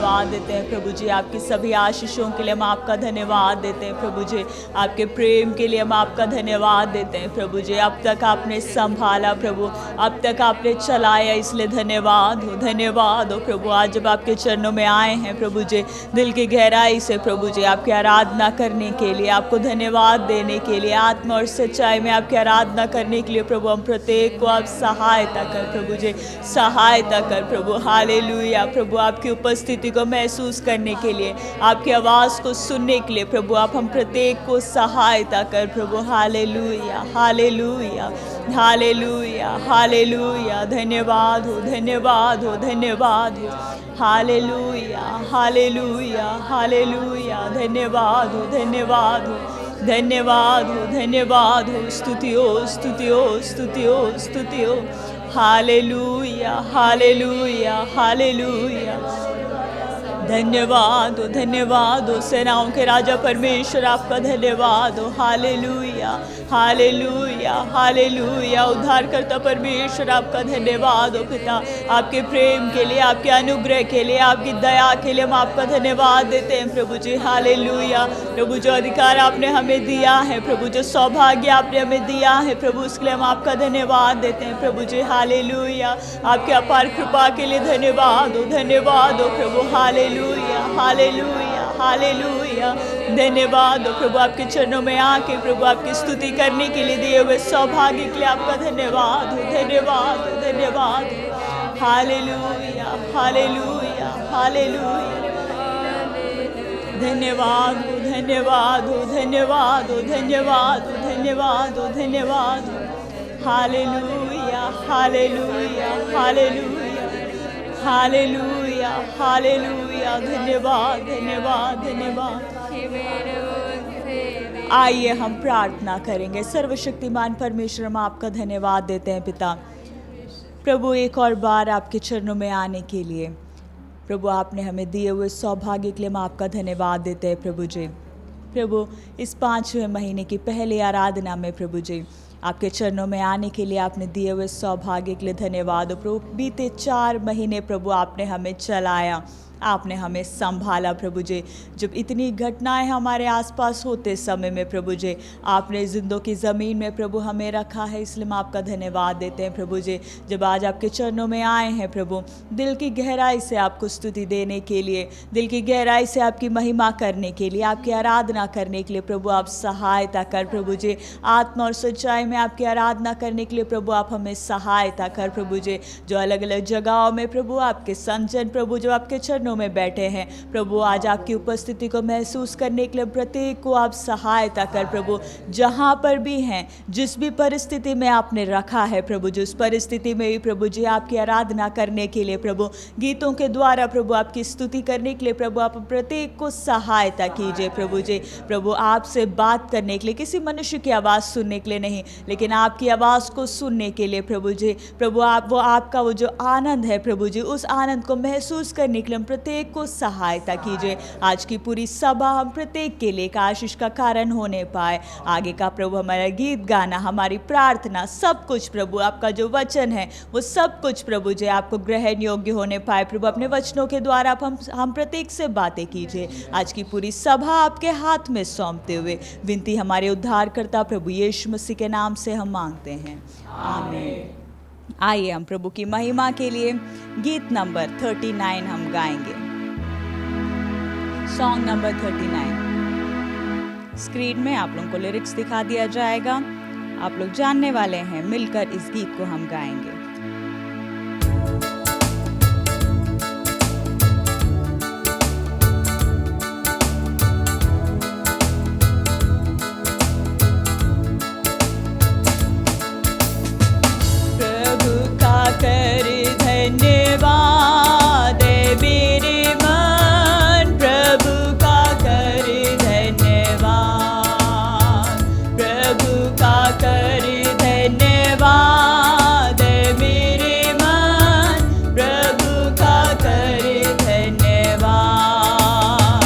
धन्यवाद देते हैं प्रभु जी। आपकी सभी आशीषों के लिए हम आपका धन्यवाद देते हैं प्रभु जी। आपके प्रेम के लिए हम आपका धन्यवाद देते हैं प्रभु जी। अब तक आपने संभाला प्रभु, अब तक आपने चलाया, इसलिए धन्यवाद हो प्रभु। आज जब आपके चरणों में आए हैं प्रभु जी, दिल की गहराई से प्रभु जी आपकी आराधना करने के लिए, आपको धन्यवाद देने के लिए, आत्मा और सच्चाई में आपकी आराधना करने के लिए प्रभु, हम प्रत्येक को आप सहायता कर प्रभु जी, सहायता कर प्रभु। हालेलुया प्रभु, आपकी उपस्थिति को महसूस करने के लिए, आपकी आवाज़ को सुनने के लिए प्रभु, आप हम प्रत्येक को सहायता कर प्रभु। हालेलुया हालेलुया हालेलुया हालेलुया। धन्यवाद हो, धन्यवाद हो, धन्यवाद हो। हालेलुया हालेलुया हालेलुया। धन्यवाद हो, धन्यवाद हो, धन्यवाद हो, धन्यवाद हो। स्तुति हो, स्तुति हो, स्तुति हो, स्तुति हो। हालेलुया हालेलुया हालेलुया। धन्यवाद हो, धन्यवाद हो। सेनाओं के राजा परमेश्वर आपका धन्यवाद हो। हालेलुया हालेलुया हालेलुया। उद्धारकर्ता परमेश्वर आपका धन्यवाद हो पिता। आपके प्रेम के लिए, आपके अनुग्रह के लिए, आपकी दया के लिए हम आपका धन्यवाद देते हैं प्रभु जी। हालेलुया प्रभु, जो अधिकार आपने हमें दिया है प्रभु, जो सौभाग्य आपने हमें दिया है प्रभु, उसके लिए हम आपका धन्यवाद देते हैं प्रभु जी। हालेलुया। आपके अपार कृपा के लिए धन्यवाद हो प्रभु। हालेलुया हालेलुया हालेलुया। धन्यवाद हो प्रभु, आपके चरणों में आके प्रभु आपकी स्तुति करने के लिए दिए हुए सौभाग्य के लिए आपका धन्यवाद हो, धन्यवाद हो, धन्यवाद हो। हालेलुया हालेलुया हालेलुया। धन्यवाद हो, धन्यवाद हो, धन्यवाद हो, धन्यवाद हो, धन्यवाद हो, धन्यवाद हो। हालेलुया हालेलुया हालेलुया हालेलुया हालेलुया। धन्यवाद धन्यवाद धन्यवाद। आइए हम प्रार्थना करेंगे। सर्वशक्तिमान परमेश्वर, हम आपका धन्यवाद देते हैं पिता प्रभु, एक और बार आपके चरणों में आने के लिए प्रभु, आपने हमें दिए हुए सौभाग्य के लिए हम आपका धन्यवाद देते हैं प्रभु जी। प्रभु, इस 5वें महीने की पहली आराधना में प्रभु जी आपके चरणों में आने के लिए आपने दिए हुए सौभाग्य के लिए धन्यवाद हो प्रभु। बीते 4 महीने प्रभु आपने हमें चलाया, आपने हमें संभाला प्रभु जी। जब इतनी घटनाएं हमारे आसपास होते समय में प्रभु जी, आपने जिंदों की ज़मीन में प्रभु हमें रखा है, इसलिए हम आपका धन्यवाद देते हैं प्रभु जी। जब आज आपके चरणों में आए हैं प्रभु, दिल की गहराई से आपको स्तुति देने के लिए, दिल की गहराई से आपकी महिमा करने के लिए, आपकी आराधना करने के लिए प्रभु आप सहायता कर प्रभु जी। आत्मा और सच्चाई में आपकी आराधना करने के लिए प्रभु आप हमें सहायता कर प्रभु जी। जो अलग अलग जगहों में प्रभु आपके संजन प्रभु जो आपके चरणों में बैठे हैं प्रभु, आज आपकी उपस्थिति को महसूस करने के लिए प्रत्येक को आप सहायता कर प्रभु। जहाँ पर भी हैं, जिस भी परिस्थिति में आपने रखा है प्रभु जी, उस परिस्थिति में भी प्रभु जी आपकी आराधना करने के लिए प्रभु, गीतों के द्वारा प्रभु आपकी स्तुति करने के लिए प्रभु आप प्रत्येक को सहायता कीजिए प्रभु जी। प्रभु, आपसे बात करने के लिए, किसी मनुष्य की आवाज़ सुनने के लिए नहीं, लेकिन आपकी आवाज़ को सुनने के लिए प्रभु जी, प्रभु आप आपका वो जो आनंद है प्रभु जी, उस आनंद को महसूस करने के लिए हम प्रत्येक को सहायता कीजिए। आज की पूरी सभा हम प्रत्येक के लिए एक आशीष का कारण होने पाए। आगे का प्रभु हमारा गीत गाना, हमारी प्रार्थना, सब कुछ प्रभु आपका जो वचन है वो सब कुछ प्रभु जी आपको ग्रहण योग्य होने पाए प्रभु। अपने वचनों के द्वारा हम प्रत्येक से बातें कीजिए। आज की पूरी सभा आपके हाथ में सौंपते हुए विनती हमारे उद्धारकर्ता प्रभु यीशु मसीह के नाम से हम मांगते हैं, आमीन। आइए हम प्रभु की महिमा के लिए गीत नंबर 39 हम गाएंगे। सॉन्ग नंबर 39 स्क्रीन में आप लोगों को लिरिक्स दिखा दिया जाएगा। आप लोग जानने वाले हैं, मिलकर इस गीत को हम गाएंगे। कर धन्यवाद मेरे मन, प्रभु का कर धन्यवाद, प्रभु का कर धन्यवाद मेरे मन, प्रभु का कर धन्यवाद,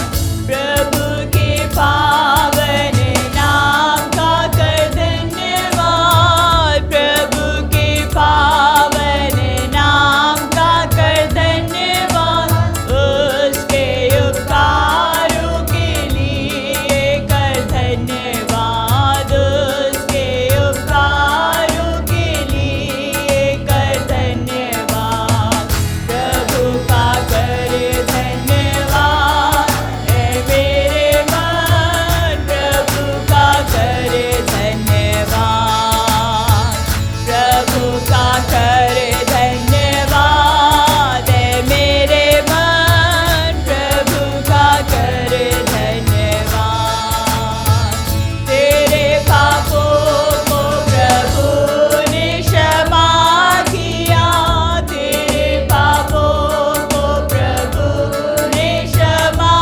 प्रभु के पावन नाम का कर धन्यवाद, प्रभु के पावन नाम का का करे धन्यवाद है मेरे मन, प्रभु का करे धन्यवाद। तेरे पापों को प्रभु ने क्षमा किया, तेरे पापों को प्रभु ने क्षमा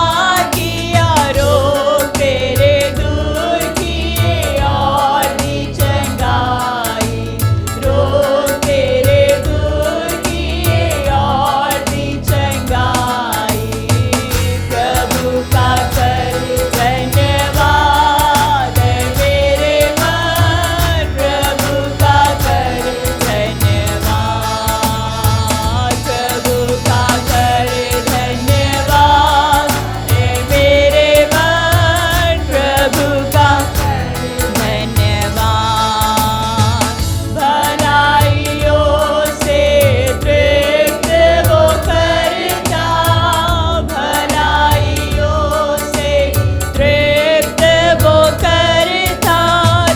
किया। रोग तेरे दूर किए और दी चंगाई, रोग तेरे दूर किए और दी चंगाई। प्रभु का कर धन्यवाद है मेरे मन, प्रभु का कर धन्यवाद, प्रभु का कर धन्यवाद है मेरे मन, प्रभु का धन्यवाद। भलाइयों से तृप्त वो करता, भलाइयों से तृप्त वो करता।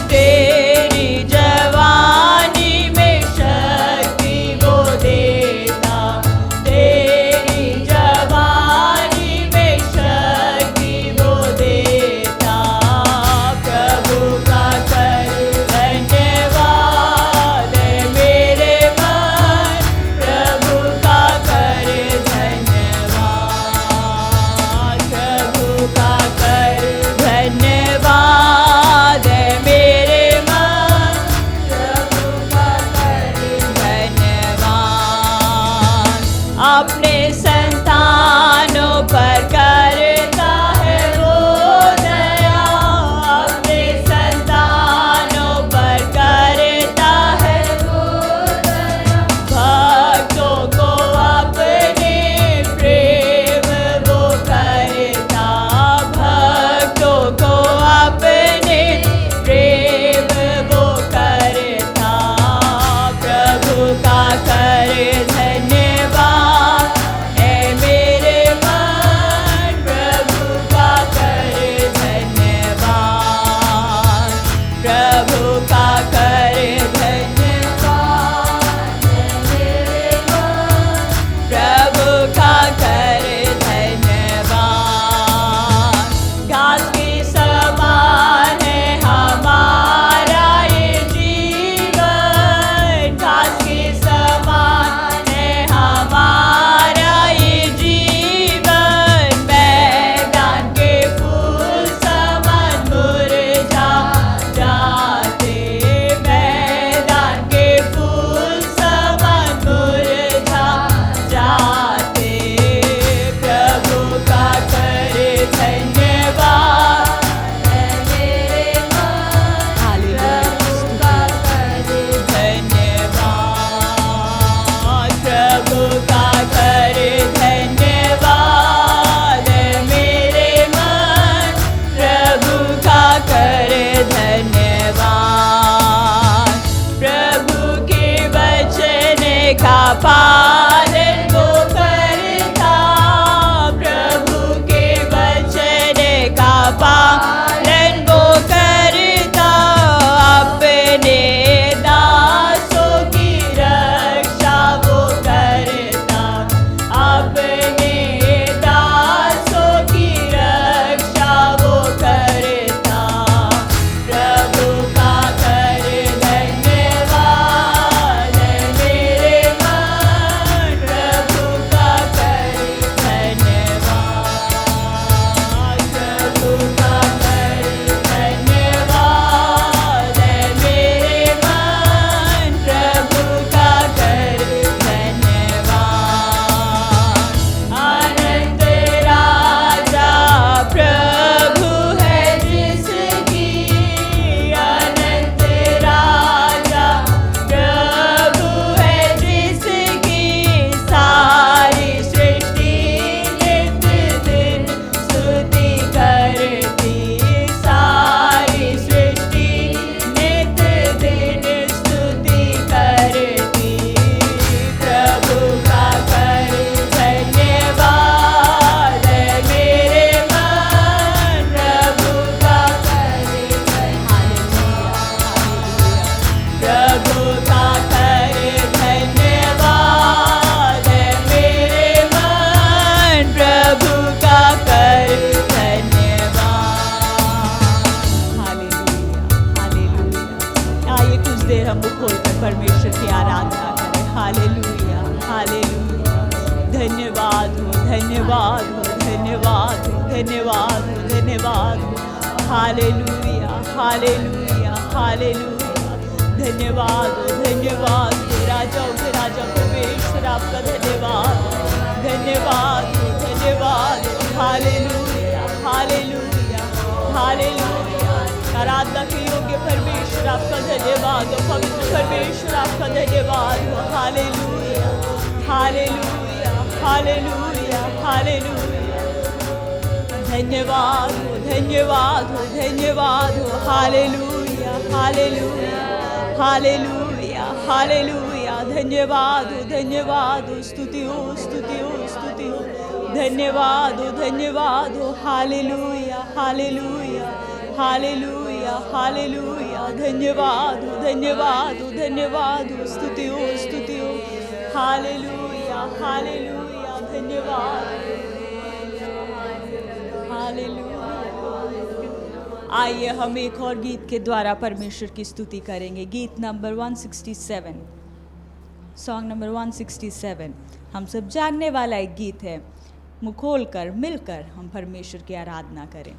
तेरी जवानी में शक्ति वो देता, तेरी जवानी में शक्ति वो देता। प्रभु का कर धन्यवाद है मेरे मन, प्रभु का कर धन्यवाद, प्रभु का कर धन्यवाद है मेरे मन, प्रभु का कर धन्यवाद। अपने संतानों पर करता है वो दया, अपने संतानों पर करता है वो दया। भक्तों को अपने प्रेम वो करता, भक्तों को अपने प्रेम वो करता। प्रभु का कर धन्यवाद है मेरे मन, प्रभु का कर धन्यवाद, प्रभु का कर धन्यवाद है मेरे मन, प्रभु का कर धन्यवाद। घास के समान है हमारा ये जीवन, घास के समान है हमारा ये जीवन। मैदान के फूल समान मुरझा जाते, मैदान के फूल समान मुरझा जाते। प्रभु का कर धन्यवाद है मेरे मन, प्रभु का कर धन्यवाद, प्रभु का कर धन्यवाद है मेरे मन, प्रभु का कर धन्यवाद। प्रभु के वचन का पालन वो करता, प्रभु के वचन का पालन वो करता। अपने दासों की रक्षा वो करता, अपने दासों की रक्षा वो करता। प्रभु का कर धन्यवाद है मेरे मन, धन्यवाद हो, धन्यवाद हो, धन्यवाद हो, धन्यवाद हो। हालेलुया, हालेलुया, हालेलुया। धन्यवाद हो, धन्यवाद हो, राजाओं के राजा परमेश्वर आपका धन्यवाद हो, धन्यवाद हो, धन्यवाद हो। हालेलुया, हालेलुया, हालेलुया। आराधना के योग्य परमेश्वर आपका धन्यवाद हो, पवित्र परमेश्वर आपका धन्यवाद हो। हालेलुया, हालेलुया, हालेलुया, हालेलुया। धन्यवाद हो, धन्यवाद हो, धन्यवाद हो। हालेलुया, हालेलुया, हालेलुया, हालेलुया। धन्यवाद हो, धन्यवाद हो, स्तुति हो, स्तुति हो, स्तुति हो। धन्यवाद हो, धन्यवाद हो। हालेलुया, हालेलुया, हालेलुया, हालेलुया। धन्यवाद हो, धन्यवाद हो, धन्यवाद हो, स्तुति हो, स्तुति हो। हालेलुया, हालेलुया, धन्यवाद। हालेलुया। आइए हम एक और गीत के द्वारा परमेश्वर की स्तुति करेंगे। गीत नंबर 167, सॉन्ग नंबर 167 हम सब जानने वाला एक गीत है। मुँह खोल कर मिलकर हम परमेश्वर की आराधना करें।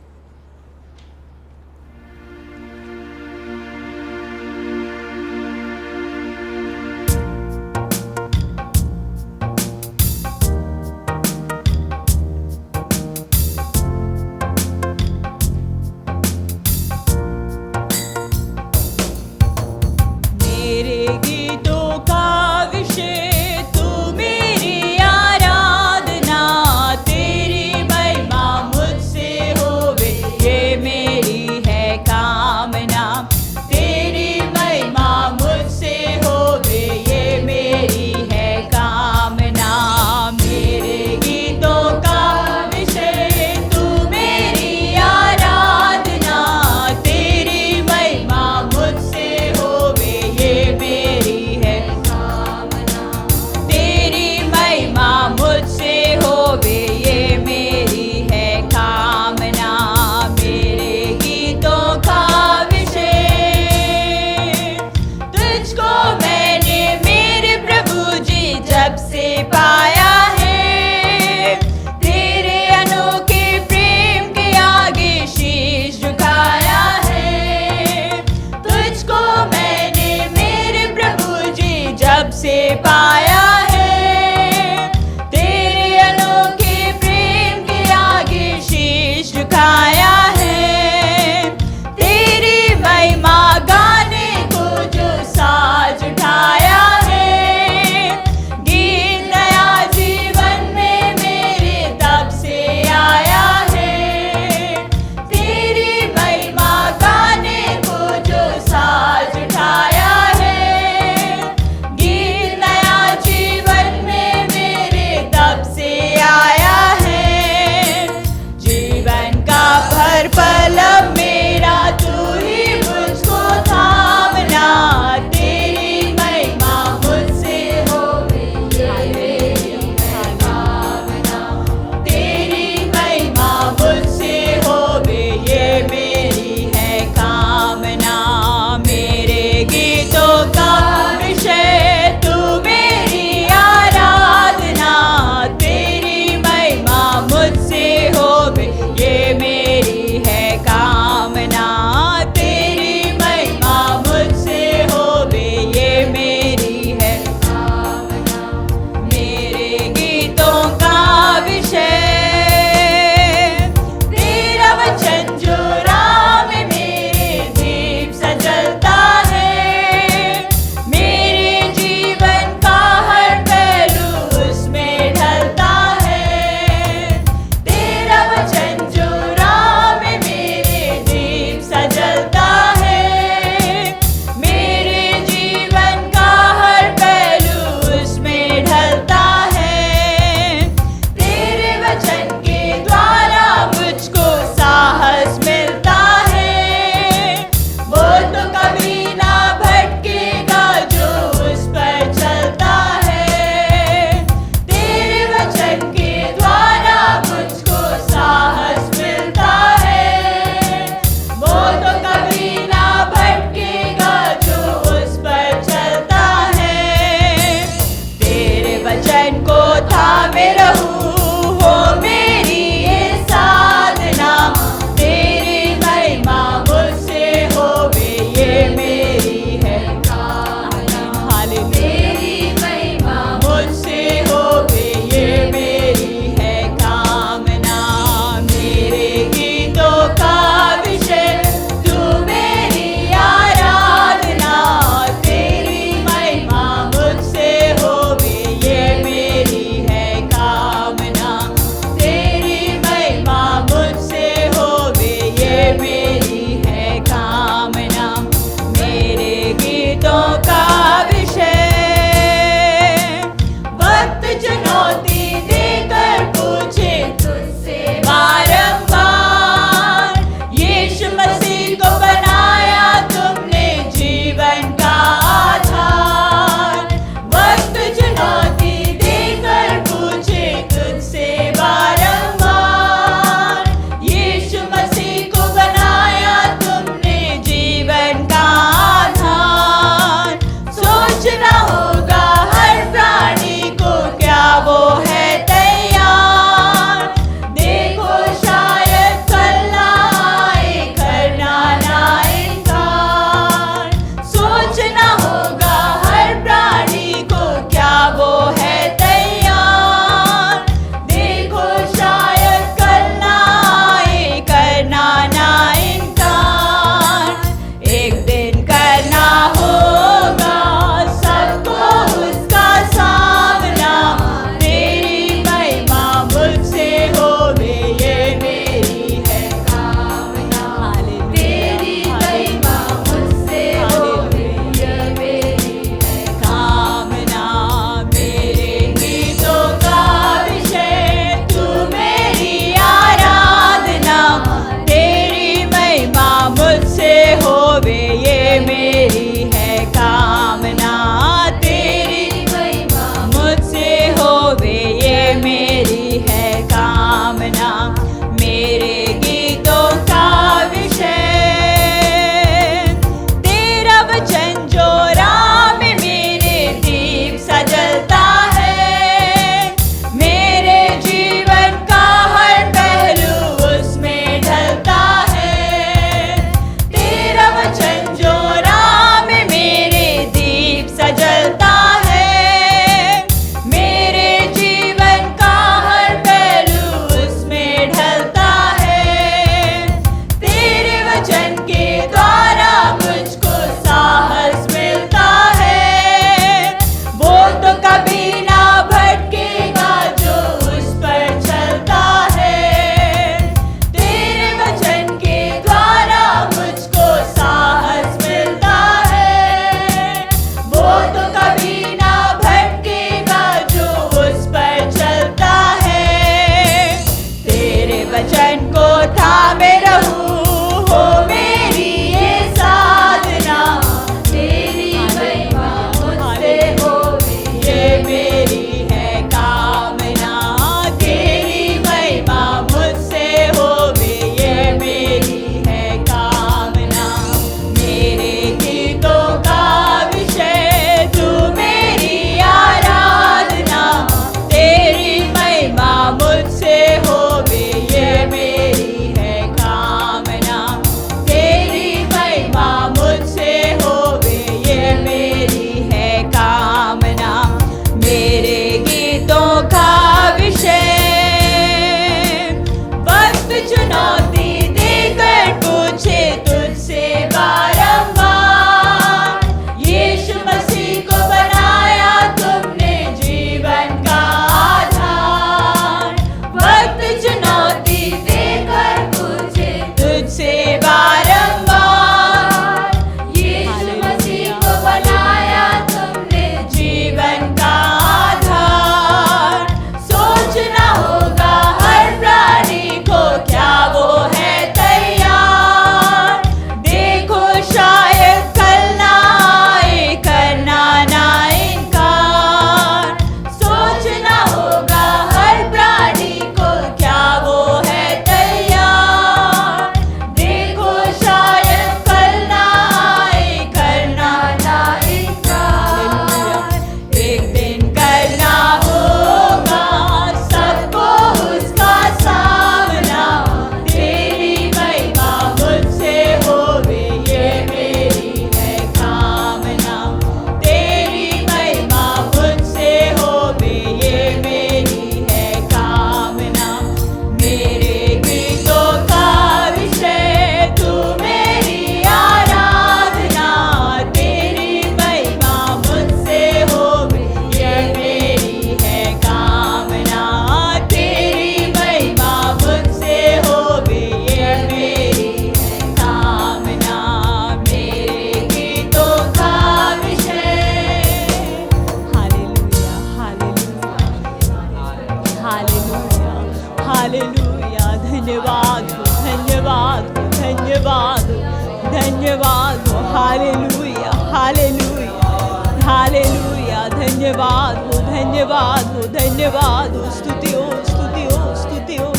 धन्यवाद हो, धन्यवाद हो, धन्यवाद हो, स्तुति हो, स्तुति हो, स्तुति हो।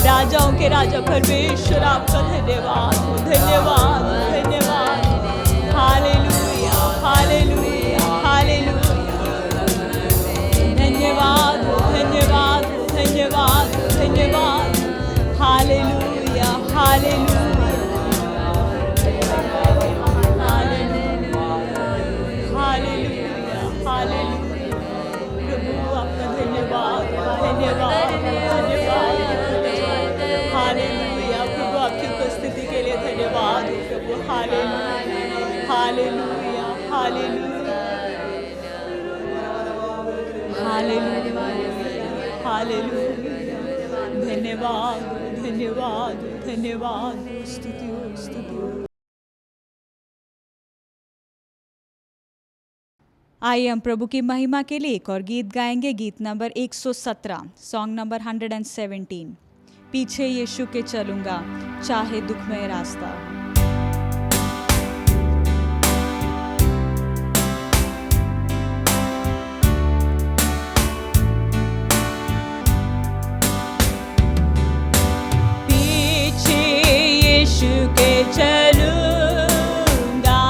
राजाओं के राजा परमेश्वर आपका धन्यवाद हो, धन्यवाद हो, धन्यवाद। हालेलुया, हालेलुया, हालेलुया। धन्यवाद हो, धन्यवाद हो, धन्यवाद हो, धन्यवाद। हालेलुया, हालेलुया, हालेलुया, हालेलुया। प्रभु आपका धन्यवाद, धन्यवाद, धन्यवाद। हालेलुया, प्रभु आपकी उपस्थिति के लिए धन्यवाद हो प्रभु। हालेलुया, हालेलुया, हालेलुया, हालेलुया, हालेलुया। धन्यवाद, धन्यवाद, धन्यवाद। स्तुति हो, स्तुति हो। आइए हम प्रभु की महिमा के लिए एक और गीत गाएंगे, गीत नंबर 117, सॉन्ग नंबर 117, पीछे यीशु के चलूंगा चाहे दुखमय रास्ता हो। पीछे यीशु के चलूंगा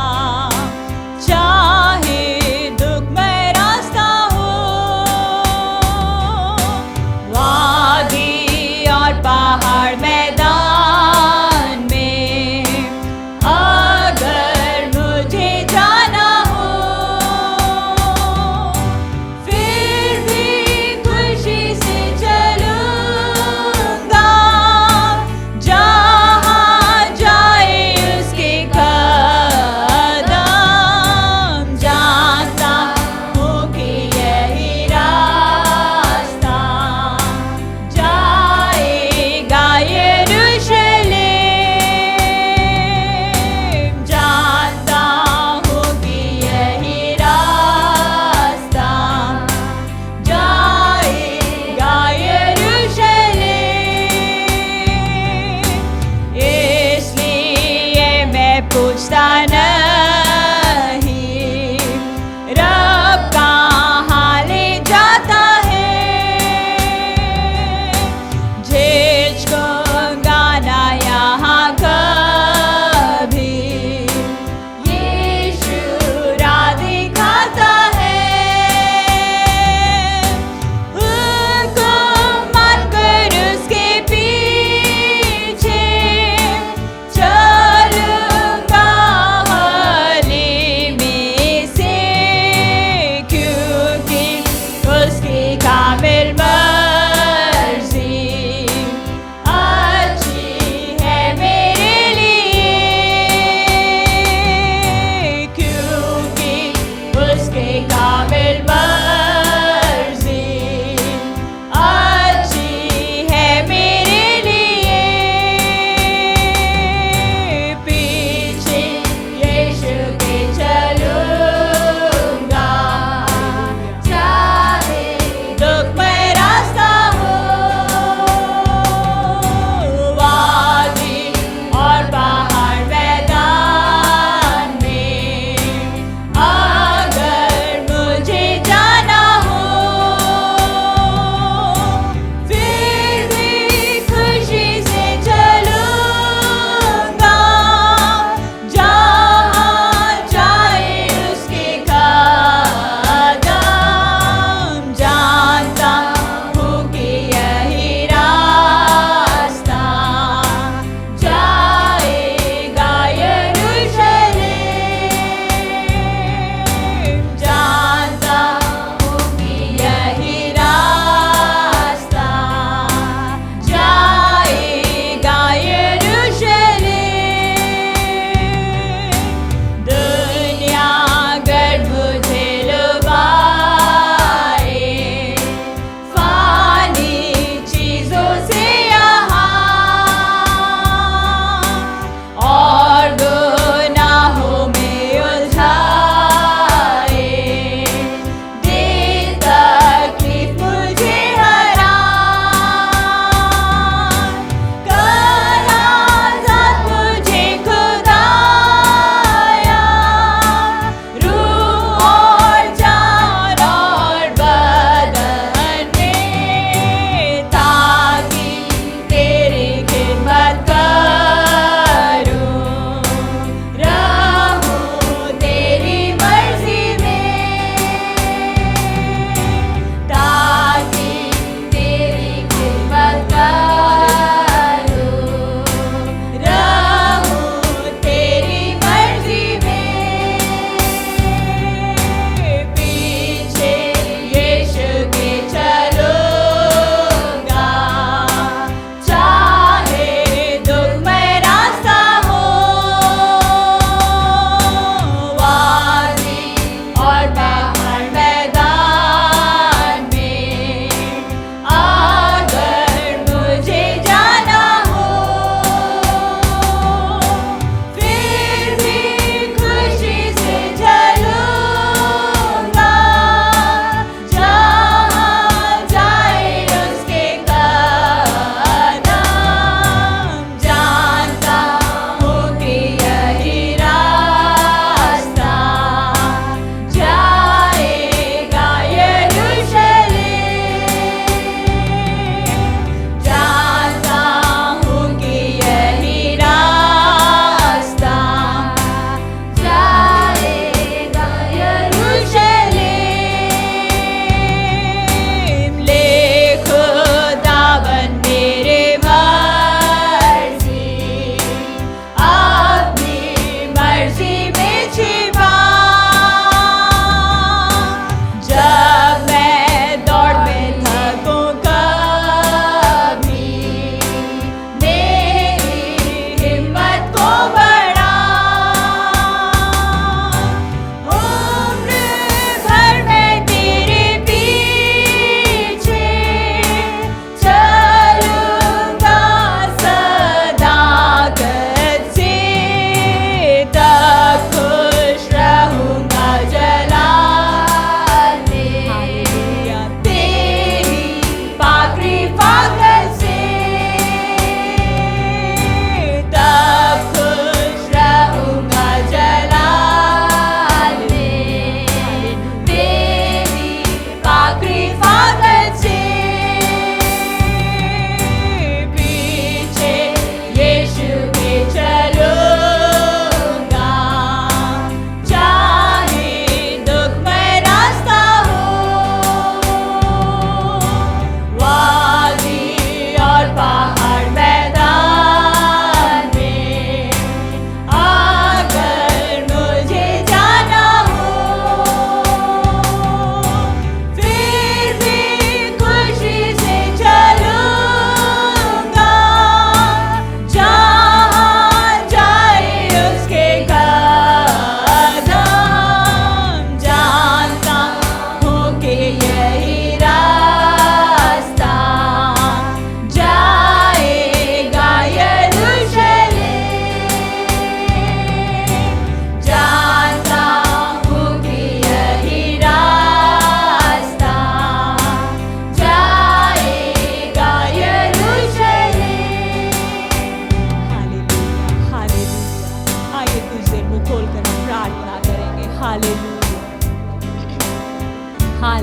चाहे दुखमय रास्ता हो, वादी और पहाड़ मैदान में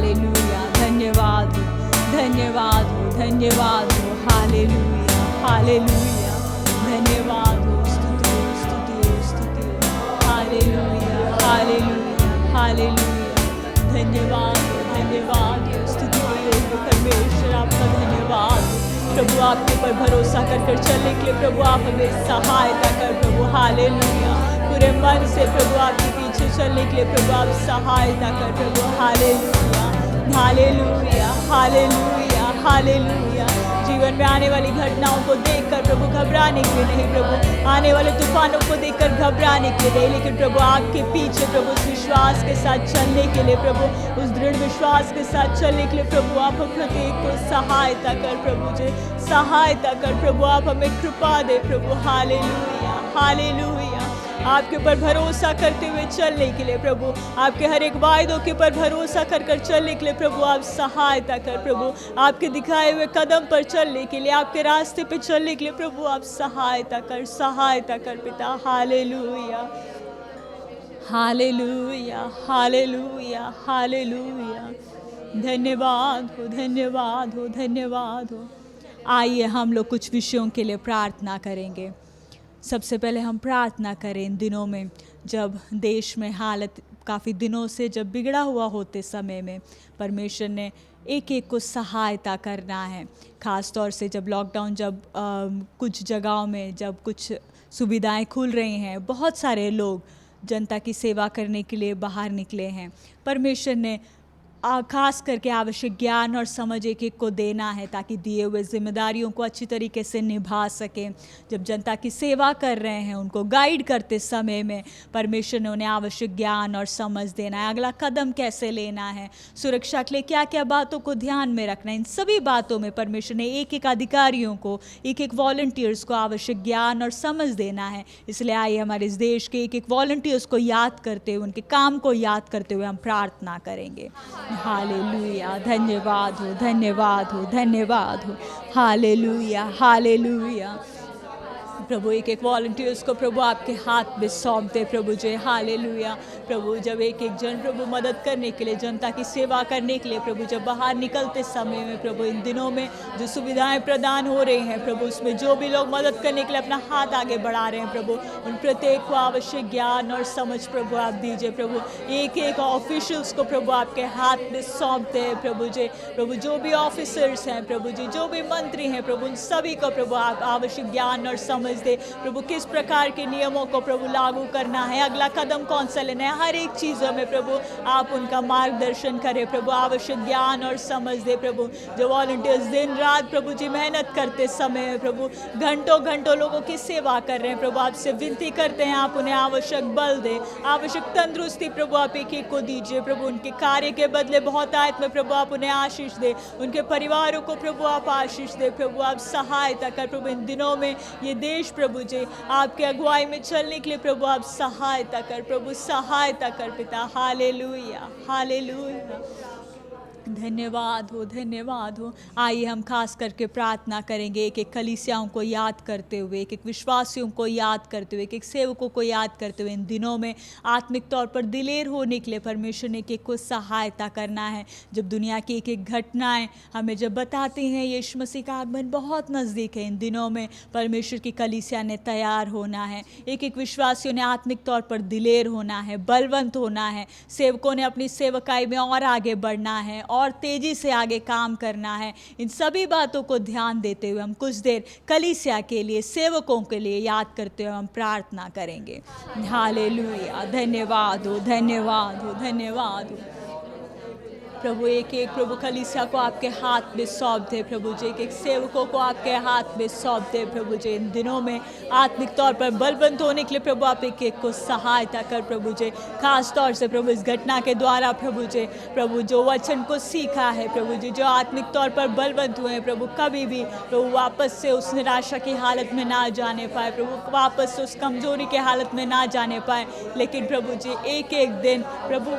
हालेलुया। धन्यवाद हो, धन्यवाद हो, धन्यवाद हो। हालेलुया, हालेलुया। धन्यवाद हो, स्तुति हो, स्तुति हो, स्तुति हो। हालेलुया, हालेलुया, हालेलुया। धन्यवाद हो, धन्यवाद हो, स्तुति के योग्य परमेश्वर आपका धन्यवाद हो। प्रभु आपके पर भरोसा कर चलने के लिए प्रभु आप हमें सहायता कर प्रभु। हालेलुया। पूरे मन से प्रभु आपके पीछे चलने के लिए प्रभु आप सहायता कर प्रभु। हालेलुया, हालेलुया, हालेलुया, हालेलुया। जीवन में आने वाली घटनाओं को देखकर प्रभु घबराने के लिए नहीं प्रभु, आने वाले तूफानों को देखकर घबराने के लिए नहीं, लेकिन प्रभु आपके पीछे प्रभु उस विश्वास के साथ चलने के लिए प्रभु, उस दृढ़ विश्वास के साथ चलने के लिए प्रभु आप हम प्रत्येक को सहायता कर प्रभु जी, सहायता कर प्रभु। आप हमें कृपा दे प्रभु। हालेलुया, हालेलुया। आपके ऊपर भरोसा करते हुए चलने के लिए प्रभु, आपके हर एक वायदों के ऊपर भरोसा कर चलने के लिए प्रभु आप सहायता कर प्रभु। आपके दिखाए हुए कदम पर चलने के लिए, आपके रास्ते पे चलने के लिए प्रभु आप सहायता कर, सहायता कर पिता। हालेलुया, हालेलुया, हालेलुया, हालेलुया। धन्यवाद हो, धन्यवाद हो, धन्यवाद हो। आइए हम लोग कुछ विषयों के लिए प्रार्थना करेंगे। सबसे पहले हम प्रार्थना करें इन दिनों में जब देश में हालत काफ़ी दिनों से जब बिगड़ा हुआ होते समय में परमेश्वर ने एक एक को सहायता करना है। ख़ास तौर से जब लॉकडाउन, जब कुछ जगहों में जब कुछ सुविधाएं खुल रही हैं, बहुत सारे लोग जनता की सेवा करने के लिए बाहर निकले हैं। परमेश्वर ने खास करके आवश्यक ज्ञान और समझ एक एक को देना है ताकि दिए हुए जिम्मेदारियों को अच्छी तरीके से निभा सकें। जब जनता की सेवा कर रहे हैं, उनको गाइड करते समय में परमेश्वर ने उन्हें आवश्यक ज्ञान और समझ देना है। अगला कदम कैसे लेना है, सुरक्षा के लिए क्या क्या बातों को ध्यान में रखना है, इन सभी बातों में परमेश्वर ने एक एक अधिकारियों को, एक एक वॉलंटियर्स को आवश्यक ज्ञान और समझ देना है। इसलिए आइए हमारे इस देश के एक एक वॉलंटियर्स को याद करते हुए, उनके काम को याद करते हुए हम प्रार्थना करेंगे। हालेलुया। धन्यवाद हो, धन्यवाद हो, धन्यवाद हो। हालेलुया, हालेलुया। प्रभु एक एक वॉलंटियर्स को प्रभु आपके हाथ में सौंप दे प्रभु जी। हालेलुया। प्रभु जब एक एक जन प्रभु मदद करने के लिए, जनता की सेवा करने के लिए प्रभु जब बाहर निकलते समय में प्रभु, इन दिनों में जो सुविधाएं प्रदान हो रही हैं प्रभु, उसमें जो भी लोग मदद करने के लिए अपना हाथ आगे बढ़ा रहे हैं प्रभु, उन प्रत्येक को आवश्यक ज्ञान और समझ प्रभु आप दीजिए प्रभु। एक एक ऑफिशियल्स को प्रभु आपके हाथ में सौंपते हैं प्रभु जी। प्रभु जो भी ऑफिसर्स हैं प्रभु जी, जो भी मंत्री हैं प्रभु, उन सभी को प्रभु आप आवश्यक ज्ञान और समझ दे प्रभु। किस प्रकार के नियमों को प्रभु लागू करना है, अगला कदम कौन सा लेना है, हर एक चीज़ों में प्रभु आप उनका मार्गदर्शन करें प्रभु। आवश्यक ज्ञान और समझ दे प्रभु। जो वॉलंटियर्स दिन रात प्रभु जी मेहनत करते समय में प्रभु, घंटों घंटों लोगों की सेवा कर रहे हैं प्रभु, आपसे विनती करते हैं आप उन्हें आवश्यक बल दें, आवश्यक तंदुरुस्ती प्रभु आप एक एक को दीजिए प्रभु। उनके कार्य के बदले बहुत आयत में प्रभु आप उन्हें आशीष दे, उनके परिवारों को प्रभु आप आशीष दे प्रभु। आप सहायता कर प्रभु। इन दिनों में ये देश प्रभु जी आपके अगुवाई में चलने के लिए प्रभु आप सहायता कर प्रभु, सहायता कर पिता। हालेलुया, हालेलुया। धन्यवाद हो, धन्यवाद हो। आइए हम खास करके प्रार्थना करेंगे एक एक कलीसियाओं को याद करते हुए, एक एक विश्वासियों को याद करते हुए, एक एक सेवकों को याद करते हुए। इन दिनों में आत्मिक तौर पर दिलेर होने के लिए परमेश्वर ने एक एक को सहायता करना है। जब दुनिया की एक एक घटनाएं हमें जब बताती हैं यीशु मसीह का आगमन बहुत नज़दीक है, इन दिनों में परमेश्वर की कलीसिया ने तैयार होना है। एक एक विश्वासियों ने आत्मिक तौर पर दिलेर होना है, बलवंत होना है। सेवकों ने अपनी सेवकाई में और आगे बढ़ना है और तेजी से आगे काम करना है। इन सभी बातों को ध्यान देते हुए हम कुछ देर कलीसिया के लिए, सेवकों के लिए याद करते हुए हम प्रार्थना करेंगे। हालेलुया। धन्यवाद हो, धन्यवाद हो, धन्यवाद हो प्रभु। एक एक प्रभु कलीसिया को आपके हाथ में सौंप दे प्रभु जी, एक एक सेवकों को आपके हाथ में सौंप दे प्रभु जी। इन दिनों में आत्मिक तौर पर बलवंत होने के लिए प्रभु आप एक एक को सहायता कर प्रभु जी। खास तौर से प्रभु इस घटना के द्वारा प्रभु जी, प्रभु जो वचन को सीखा है प्रभु जी, जो आत्मिक तौर पर बलवंत हुए हैं प्रभु, कभी भी प्रभु वापस से उस निराशा की हालत में ना जाने पाए प्रभु, वापस से उस कमजोरी के हालत में ना जाने पाए, लेकिन प्रभु जी एक एक दिन प्रभु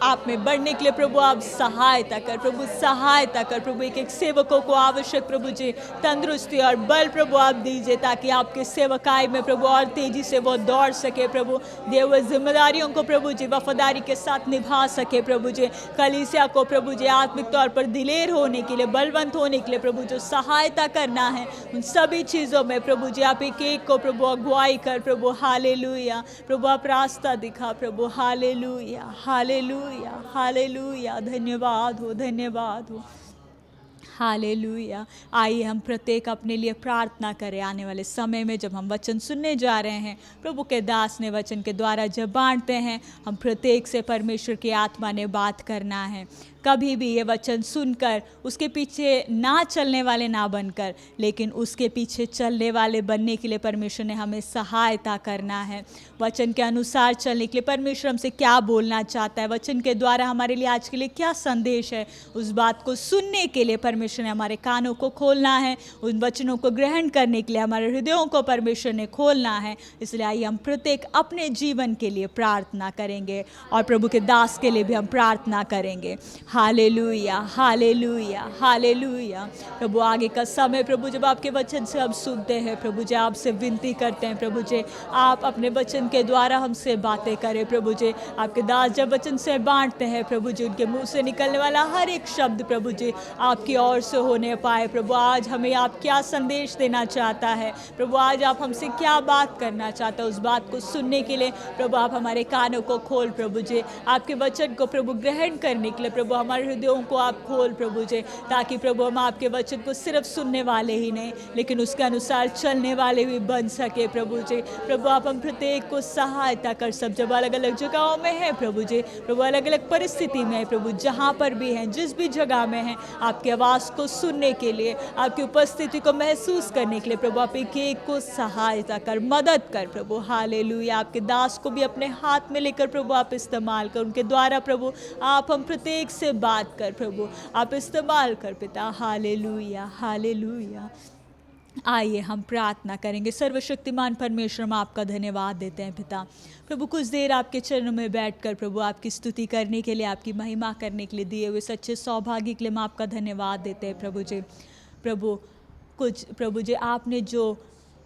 आप में बढ़ने के लिए प्रभु आप सहायता कर, प्रभु सहायता कर। प्रभु एक एक सेवकों को आवश्यक प्रभु जी तंदुरुस्ती और बल प्रभु आप दीजिए, ताकि आपके सेवकाई में प्रभु और तेजी से वो दौड़ सके प्रभु। दिए हुए जिम्मेदारियों को प्रभु जी वफादारी के साथ निभा सके प्रभु जी। कलीसिया को प्रभु जी आत्मिक तौर पर दिलेर होने के लिए, बलवंत होने के लिए प्रभु जो सहायता करना है, उन सभी चीज़ों में प्रभु जी आप एक एक को प्रभु अगुवाई कर प्रभु। हालेलुया प्रभु आप रास्ता दिखा प्रभु। हालेलुया हालेलुया हालेलुया, धन्यवाद हो, धन्यवाद हो। हालेलुया। आइए हम प्रत्येक अपने लिए प्रार्थना करें। आने वाले समय में जब हम वचन सुनने जा रहे हैं, प्रभु के दास ने वचन के द्वारा जब बांटते हैं, हम प्रत्येक से परमेश्वर की आत्मा ने बात करना है। कभी भी ये वचन सुनकर उसके पीछे ना चलने वाले ना बनकर, लेकिन उसके पीछे चलने वाले बनने के लिए परमेश्वर ने हमें सहायता करना है। वचन के अनुसार चलने के लिए परमेश्वर हमसे क्या बोलना चाहता है, वचन के द्वारा हमारे लिए आज के लिए क्या संदेश है, उस बात को सुनने के लिए परमेश्वर ने हमारे कानों को खोलना है। उन वचनों को ग्रहण करने के लिए हमारे हृदयों को परमेश्वर ने खोलना है। इसलिए आइए हम प्रत्येक अपने जीवन के लिए प्रार्थना करेंगे और प्रभु के दास के लिए भी हम प्रार्थना करेंगे। हालेलुया हालेलुया हालेलुया। प्रभु आगे का समय प्रभु जब आपके वचन से हम सुनते हैं, प्रभु जी आपसे विनती करते हैं प्रभु जी आप अपने वचन के द्वारा हमसे बातें करें प्रभु जी। आपके दास जब वचन से बांटते हैं प्रभु जी, उनके मुंह से निकलने वाला हर एक शब्द प्रभु जी आपकी ओर से होने पाए। प्रभु आज हमें आप क्या संदेश देना चाहता है, प्रभु आज आप हमसे क्या बात करना चाहता है, उस बात को सुनने के लिए प्रभु आप हमारे कानों को खोल प्रभु जी। आपके वचन को प्रभु ग्रहण करने के लिए प्रभु हमारे हृदयों को आप खोल प्रभु जी, ताकि प्रभु हम आपके वचन को सिर्फ सुनने वाले ही नहीं, लेकिन उसके अनुसार चलने वाले भी बन सके प्रभु जी। प्रभु आप हम प्रत्येक को सहायता कर। सब जब अलग अलग जगहों में है प्रभु जी, प्रभु अलग अलग परिस्थिति में है प्रभु, जहाँ पर भी हैं, जिस भी जगह में हैं, आपकी आवाज़ को सुनने के लिए, आपकी उपस्थिति को महसूस करने के लिए प्रभु आप एक एक को सहायता कर, मदद कर प्रभु। हालेलुया। आपके दास को भी अपने हाथ में लेकर प्रभु आप इस्तेमाल कर, उनके द्वारा प्रभु आप हम प्रत्येक से बात कर प्रभु, आप इस्तेमाल कर पिता। Hallelujah hallelujah. आइए हम प्रार्थना करेंगे। सर्वशक्तिमान परमेश्वर हम आपका धन्यवाद देते हैं पिता। प्रभु कुछ देर आपके चरणों में बैठकर प्रभु आपकी स्तुति करने के लिए, आपकी महिमा करने के लिए दिए हुए सच्चे सौभाग्य के लिए हम आपका धन्यवाद देते हैं प्रभु जी। प्रभु जी आपने जो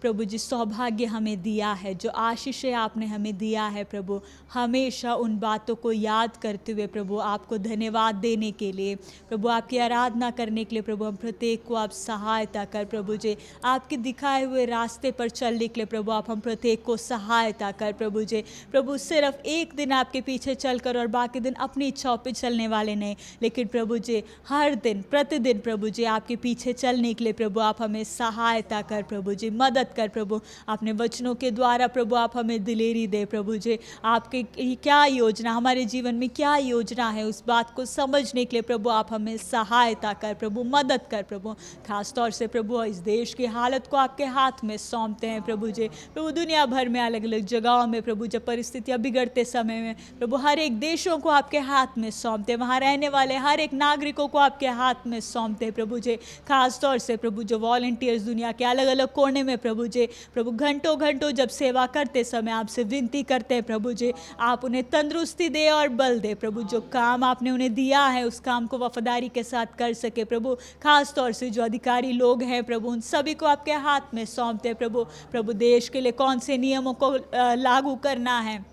प्रभु जी सौभाग्य हमें दिया है, जो आशीषें आपने हमें दिया है प्रभु, हमेशा उन बातों को याद करते हुए प्रभु आपको धन्यवाद देने के लिए, प्रभु आपकी आराधना करने के लिए प्रभु हम प्रत्येक को आप सहायता कर प्रभु जी। आपके दिखाए हुए रास्ते पर चलने के लिए प्रभु आप हम प्रत्येक को सहायता कर प्रभु जी। प्रभु सिर्फ एक दिन आपके पीछे चलकर और बाकी दिन अपनी इच्छाओं पर चलने वाले नहीं, लेकिन प्रभु जी हर दिन प्रतिदिन प्रभु जी आपके पीछे चलने के लिए प्रभु आप हमें सहायता कर प्रभु जी, मदद कर प्रभु। अपने वचनों के द्वारा प्रभु आप हमें दिलेरी दे प्रभु जी। आपके क्या योजना, हमारे जीवन में क्या योजना है, उस बात को समझने के लिए प्रभु आप हमें सहायता कर प्रभु, मदद कर प्रभु। खास तौर से प्रभु इस देश की हालत को आपके हाथ में सौंपते हैं प्रभु जी। प्रभु दुनिया भर में अलग अलग जगहों में प्रभु जब परिस्थितियाँ बिगड़ते समय में प्रभु हर एक देशों को आपके हाथ में सौंपते, वहाँ रहने वाले हर एक नागरिकों को आपके हाथ में सौंपते प्रभु जी। खास तौर से प्रभु जो वॉलंटियर्स दुनिया के अलग अलग कोने में प्रभु जी प्रभु घंटों घंटों जब सेवा करते समय आपसे विनती करते हैं प्रभु जी, आप उन्हें तंदुरुस्ती दे और बल दे प्रभु। जो काम आपने उन्हें दिया है उस काम को वफादारी के साथ कर सके प्रभु। खास तौर से जो अधिकारी लोग हैं प्रभु उन सभी को आपके हाथ में सौंपते हैं प्रभु। प्रभु देश के लिए कौन से नियमों को लागू करना है,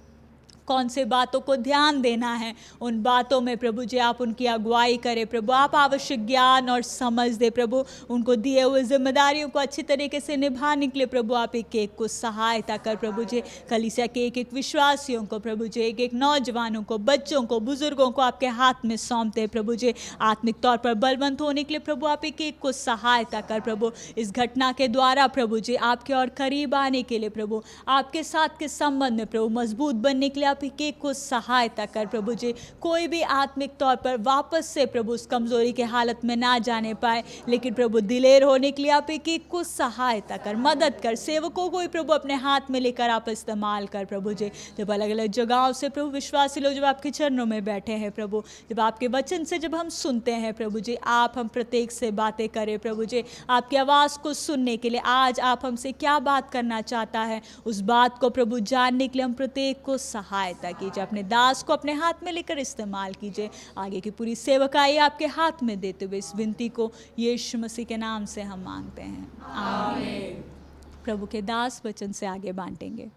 कौन से बातों को ध्यान देना है, उन बातों में प्रभु जी आप उनकी अगुवाई करें प्रभु। आप आवश्यक ज्ञान और समझ दे प्रभु। उनको दिए हुए जिम्मेदारियों को अच्छी तरीके से निभाने के लिए प्रभु आप एक एक को सहायता कर प्रभु जी। कलीसिया के एक एक विश्वासियों को प्रभु जी, एक एक नौजवानों को, बच्चों को, बुजुर्गों को आपके हाथ में सौंपते हैं प्रभु जी। आत्मिक तौर पर बलवंत होने के लिए प्रभु आप एक एक को सहायता कर प्रभु। इस घटना के द्वारा प्रभु जी आपके और करीब आने के लिए प्रभु, आपके साथ के संबंध में प्रभु मजबूत बनने के लिए एक एक को सहायता कर प्रभु जी। कोई भी आत्मिक तौर पर वापस से प्रभु उस कमजोरी के हालत में ना जाने पाए, लेकिन प्रभु दिलेर होने के लिए आप एक एक को सहायता कर, मदद कर। सेवकों को ही प्रभु अपने हाथ में लेकर आप इस्तेमाल कर प्रभु जी। जब अलग अलग जगहों से प्रभु विश्वासी लोग जब आपके चरणों में बैठे हैं प्रभु, जब आपके वचन से जब हम सुनते हैं प्रभु जी, आप हम प्रत्येक से बातें करें प्रभु जी। आपकी आवाज़ को सुनने के लिए आज आप हमसे क्या बात करना चाहता है, उस बात को प्रभु जानने के लिए हम प्रत्येक को सहायता सहायता कीजिए। अपने दास को अपने हाथ में लेकर इस्तेमाल कीजिए। आगे की पूरी सेवकाई आपके हाथ में देते हुए इस विनती को यीशु मसीह के नाम से हम मांगते हैं, आमीन। प्रभु के दास वचन से आगे बांटेंगे।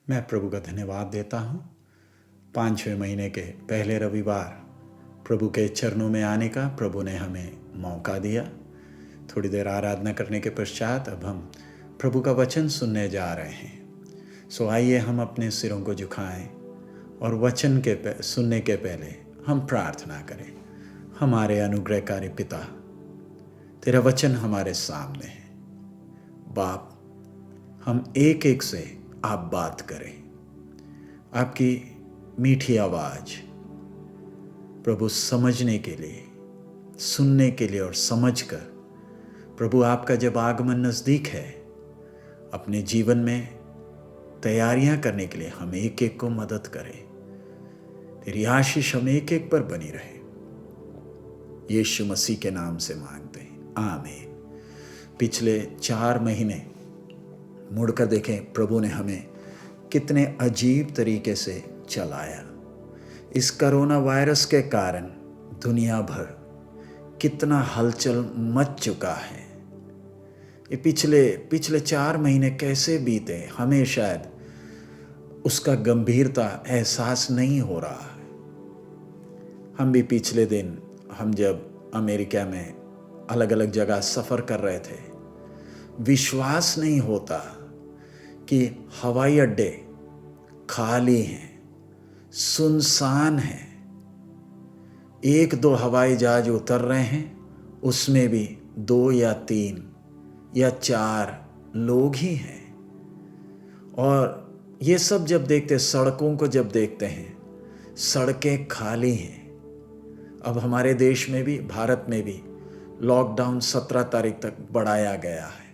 मैं प्रभु का धन्यवाद देता हूँ 5वें महीने के पहले रविवार प्रभु के चरणों में आने का प्रभु ने हमें मौका दिया। थोड़ी देर आराधना करने के पश्चात अब हम प्रभु का वचन सुनने जा रहे हैं। सो आइए हम अपने सिरों को झुकाएं और वचन के सुनने के पहले हम प्रार्थना करें। हमारे अनुग्रहकारी पिता, तेरा वचन हमारे सामने है। बाप, हम एक एक से आप बात करें। आपकी मीठी आवाज प्रभु समझने के लिए, सुनने के लिए और समझकर प्रभु आपका जब आगमन नज़दीक है अपने जीवन में तैयारियां करने के लिए हम एक एक को मदद करें। तेरी आशीष हम एक एक पर बनी रहे। यीशु मसीह के नाम से मांगते हैं, आमीन। पिछले 4 महीने मुड़कर देखें प्रभु ने हमें कितने अजीब तरीके से चलाया। इस कोरोना वायरस के कारण दुनिया भर कितना हलचल मच चुका है। ये पिछले 4 महीने कैसे बीते हमें शायद उसका गंभीरता एहसास नहीं हो रहा है। हम भी पिछले दिन हम जब अमेरिका में अलग अलग जगह सफ़र कर रहे थे, विश्वास नहीं होता कि हवाई अड्डे खाली हैं, सुनसान हैं। 1-2 हवाई जहाज उतर रहे हैं, उसमें भी 2 या 3 या 4 लोग ही हैं। और ये सब जब देखते, सड़कों को जब देखते हैं, सड़कें खाली हैं। अब हमारे देश में भी, भारत में भी लॉकडाउन 17 तारीख तक बढ़ाया गया है।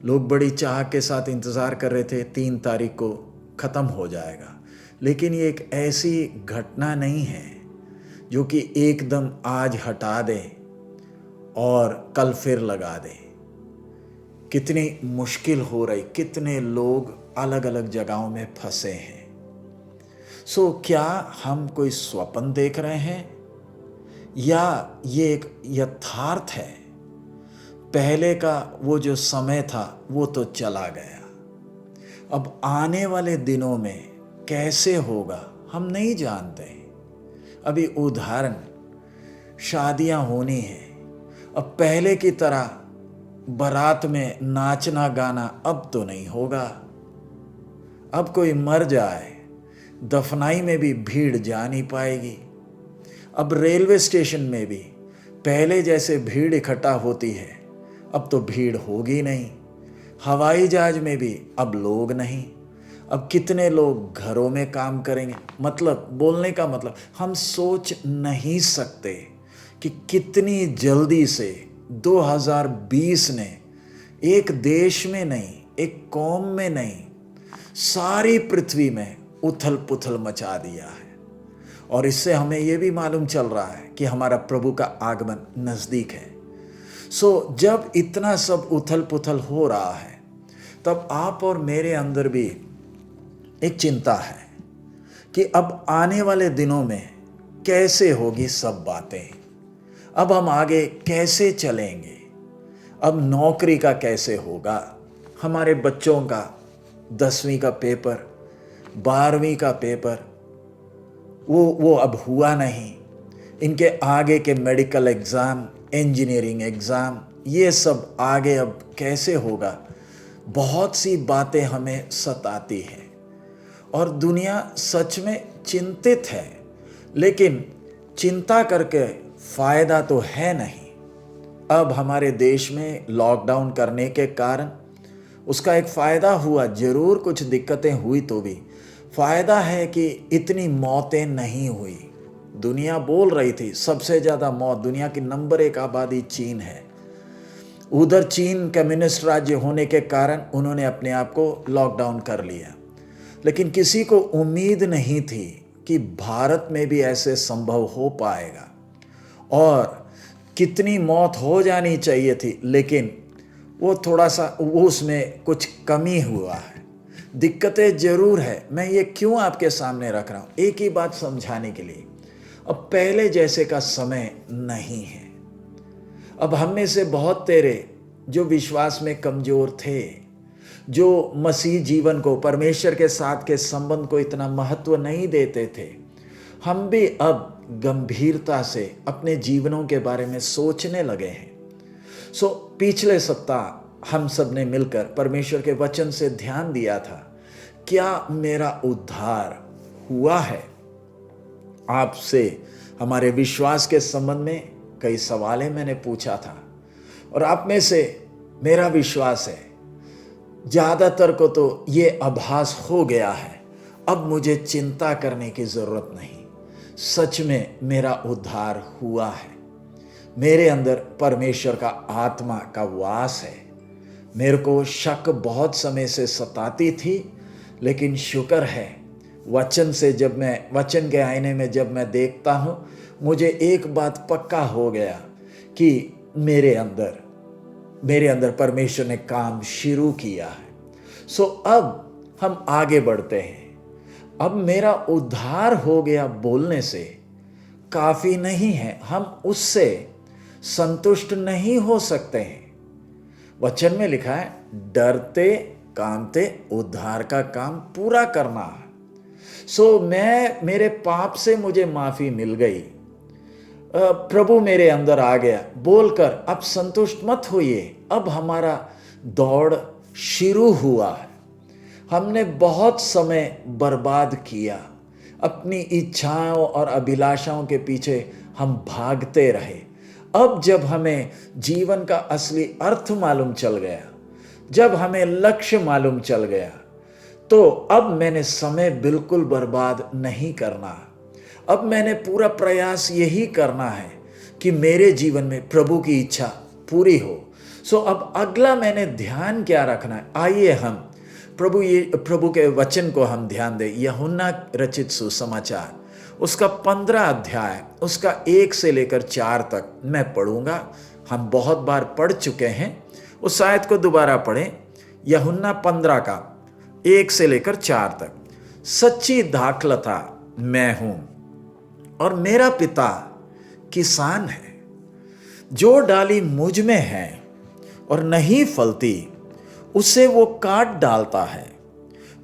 लोग बड़ी चाह के साथ इंतज़ार कर रहे थे 3 तारीख को ख़त्म हो जाएगा, लेकिन ये एक ऐसी घटना नहीं है जो कि एकदम आज हटा दे और कल फिर लगा दे। कितनी मुश्किल हो रही, कितने लोग अलग अलग जगहों में फंसे हैं। सो क्या हम कोई स्वप्न देख रहे हैं या ये एक यथार्थ है? पहले का वो जो समय था वो तो चला गया। अब आने वाले दिनों में कैसे होगा हम नहीं जानते। अभी उदाहरण, शादियां होनी है। अब पहले की तरह बारात में नाचना गाना अब तो नहीं होगा। अब कोई मर जाए दफनाई में भी भीड़ जा नहीं पाएगी। अब रेलवे स्टेशन में भी पहले जैसे भीड़ इकट्ठा होती है अब तो भीड़ होगी नहीं। हवाई जहाज में भी अब लोग नहीं। अब कितने लोग घरों में काम करेंगे। मतलब बोलने का मतलब, हम सोच नहीं सकते कि कितनी जल्दी से 2020 ने एक देश में नहीं, एक कौम में नहीं, सारी पृथ्वी में उथल पुथल मचा दिया है। और इससे हमें यह भी मालूम चल रहा है कि हमारा प्रभु का आगमन नज़दीक है। सो जब इतना सब उथल पुथल हो रहा है तब आप और मेरे अंदर भी एक चिंता है कि अब आने वाले दिनों में कैसे होगी सब बातें। अब हम आगे कैसे चलेंगे। अब नौकरी का कैसे होगा, हमारे बच्चों का 10वीं का पेपर, 12वीं का पेपर, वो अब हुआ नहीं। इनके आगे के मेडिकल एग्ज़ाम, इंजीनियरिंग एग्ज़ाम, ये सब आगे अब कैसे होगा। बहुत सी बातें हमें सताती हैं और दुनिया सच में चिंतित है, लेकिन चिंता करके फ़ायदा तो है नहीं। अब हमारे देश में लॉकडाउन करने के कारण उसका एक फ़ायदा हुआ, ज़रूर कुछ दिक्कतें हुई तो भी फ़ायदा है कि इतनी मौतें नहीं हुई। दुनिया बोल रही थी सबसे ज़्यादा मौत, दुनिया की नंबर 1 आबादी चीन है, उधर चीन कम्युनिस्ट राज्य होने के कारण उन्होंने अपने आप को लॉकडाउन कर लिया। लेकिन किसी को उम्मीद नहीं थी कि भारत में भी ऐसे संभव हो पाएगा, और कितनी मौत हो जानी चाहिए थी, लेकिन वो थोड़ा सा उसमें कुछ कमी हुआ है। दिक्कतें ज़रूर है। मैं ये क्यों आपके सामने रख रहा हूँ, एक ही बात समझाने के लिए। अब पहले जैसे का समय नहीं है। अब हम में से बहुत तेरे जो विश्वास में कमज़ोर थे, जो मसीह जीवन को, परमेश्वर के साथ के संबंध को इतना महत्व नहीं देते थे, हम भी अब गंभीरता से अपने जीवनों के बारे में सोचने लगे हैं। पिछले सप्ताह हम सब ने मिलकर परमेश्वर के वचन से ध्यान दिया था, क्या मेरा उद्धार हुआ है। आपसे हमारे विश्वास के संबंध में कई सवालें मैंने पूछा था, और आप में से मेरा विश्वास है ज़्यादातर को तो ये आभास हो गया है, अब मुझे चिंता करने की ज़रूरत नहीं। सच में मेरा उद्धार हुआ है। मेरे अंदर परमेश्वर का आत्मा का वास है। मेरे को शक बहुत समय से सताती थी, लेकिन शुक्र है वचन से, जब मैं वचन के आईने में जब मैं देखता हूँ, मुझे एक बात पक्का हो गया कि मेरे अंदर परमेश्वर ने काम शुरू किया है। अब हम आगे बढ़ते हैं। अब मेरा उद्धार हो गया बोलने से काफ़ी नहीं है, हम उससे संतुष्ट नहीं हो सकते हैं। वचन में लिखा है, डरते कामते उद्धार का काम पूरा करना है। मेरे पाप से मुझे माफ़ी मिल गई, प्रभु मेरे अंदर आ गया बोलकर अब संतुष्ट मत होइए। अब हमारा दौड़ शुरू हुआ है। हमने बहुत समय बर्बाद किया, अपनी इच्छाओं और अभिलाषाओं के पीछे हम भागते रहे। अब जब हमें जीवन का असली अर्थ मालूम चल गया, जब हमें लक्ष्य मालूम चल गया, तो अब मैंने समय बिल्कुल बर्बाद नहीं करना। अब मैंने पूरा प्रयास यही करना है कि मेरे जीवन में प्रभु की इच्छा पूरी हो। अब अगला मैंने ध्यान क्या रखना है, आइए हम प्रभु के वचन को हम ध्यान दें। यूहन्ना रचित सुसमाचार उसका 15 अध्याय, उसका 1 से लेकर 4 तक मैं पढ़ूंगा। हम बहुत बार पढ़ चुके हैं, उस आयत को दोबारा पढ़ें। यूहन्ना 15 का 1 से लेकर 4 तक। सच्ची दाखलता मैं हूं और मेरा पिता किसान है। जो डाली मुझ में है और नहीं फलती, उसे वो काट डालता है,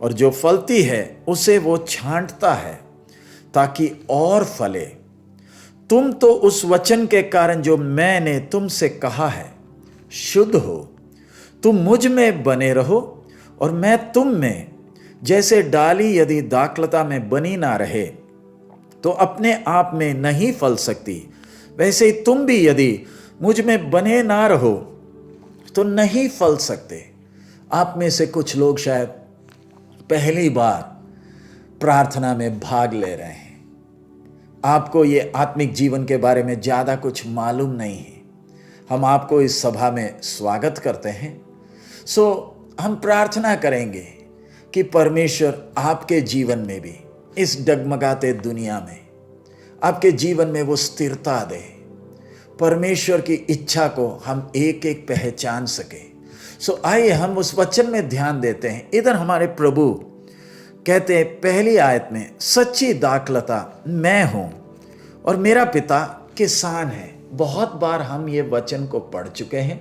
और जो फलती है उसे वो छांटता है ताकि और फले। तुम तो उस वचन के कारण जो मैंने तुमसे कहा है शुद्ध हो। तुम मुझ में बने रहो और मैं तुम में। जैसे डाली यदि दाखलता में बनी ना रहे तो अपने आप में नहीं फल सकती, वैसे ही तुम भी यदि मुझ में बने ना रहो तो नहीं फल सकते। आप में से कुछ लोग शायद पहली बार प्रार्थना में भाग ले रहे हैं। आपको ये आत्मिक जीवन के बारे में ज़्यादा कुछ मालूम नहीं है। हम आपको इस सभा में स्वागत करते हैं। हम प्रार्थना करेंगे कि परमेश्वर आपके जीवन में भी, इस डगमगाते दुनिया में, आपके जीवन में वो स्थिरता दे। परमेश्वर की इच्छा को हम एक एक पहचान सके। आइए हम उस वचन में ध्यान देते हैं। इधर हमारे प्रभु कहते हैं पहली आयत में, सच्ची दाखलता मैं हूं और मेरा पिता किसान है। बहुत बार हम ये वचन को पढ़ चुके हैं,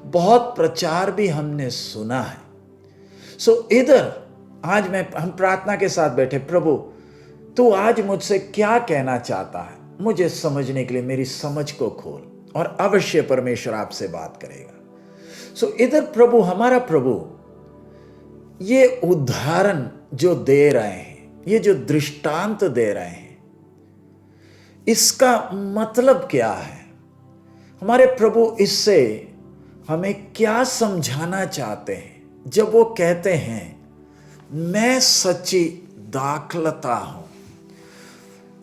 बहुत प्रचार भी हमने सुना है। सो इधर आज हम प्रार्थना के साथ बैठे, प्रभु तू आज मुझसे क्या कहना चाहता है, मुझे समझने के लिए मेरी समझ को खोल, और अवश्य परमेश्वर आपसे बात करेगा। सो इधर प्रभु, हमारा प्रभु ये उदाहरण जो दे रहे हैं, ये जो दृष्टांत दे रहे हैं, इसका मतलब क्या है? हमारे प्रभु इससे हमें क्या समझाना चाहते हैं जब वो कहते हैं मैं सच्ची दाखलता हूं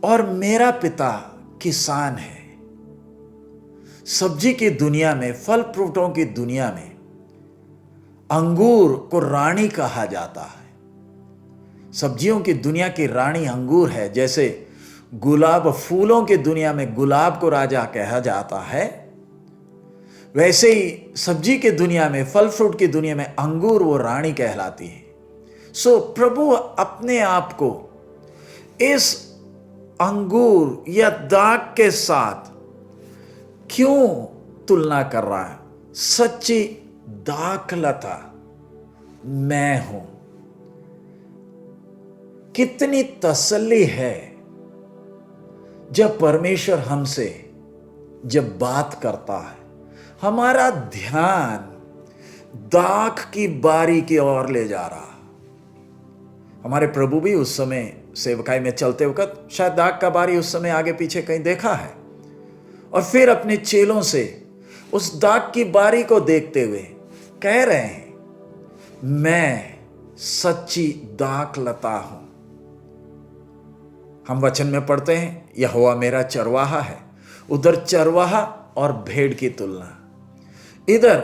और मेरा पिता किसान है? सब्जी की दुनिया में, फल फ्रूटों की दुनिया में अंगूर को रानी कहा जाता है। सब्जियों की दुनिया की रानी अंगूर है। जैसे गुलाब, फूलों की दुनिया में गुलाब को राजा कहा जाता है, वैसे ही सब्जी की दुनिया में, फल फ्रूट की दुनिया में अंगूर वो रानी कहलाती है। सो प्रभु अपने आप को इस अंगूर या दाख के साथ क्यों तुलना कर रहा है? सच्ची दाखलता मैं हूं। कितनी तसल्ली है जब परमेश्वर हमसे जब बात करता है, हमारा ध्यान दाख की बारी की ओर ले जा रहा। हमारे प्रभु भी उस समय सेवकाई में चलते वक्त शायद दाख का बारी उस समय आगे पीछे कहीं देखा है, और फिर अपने चेलों से उस दाख की बारी को देखते हुए कह रहे हैं मैं सच्ची दाखलता हूं। हम वचन में पढ़ते हैं यहोवा मेरा चरवाहा है। उधर चरवाहा और भेड़ की तुलना, इधर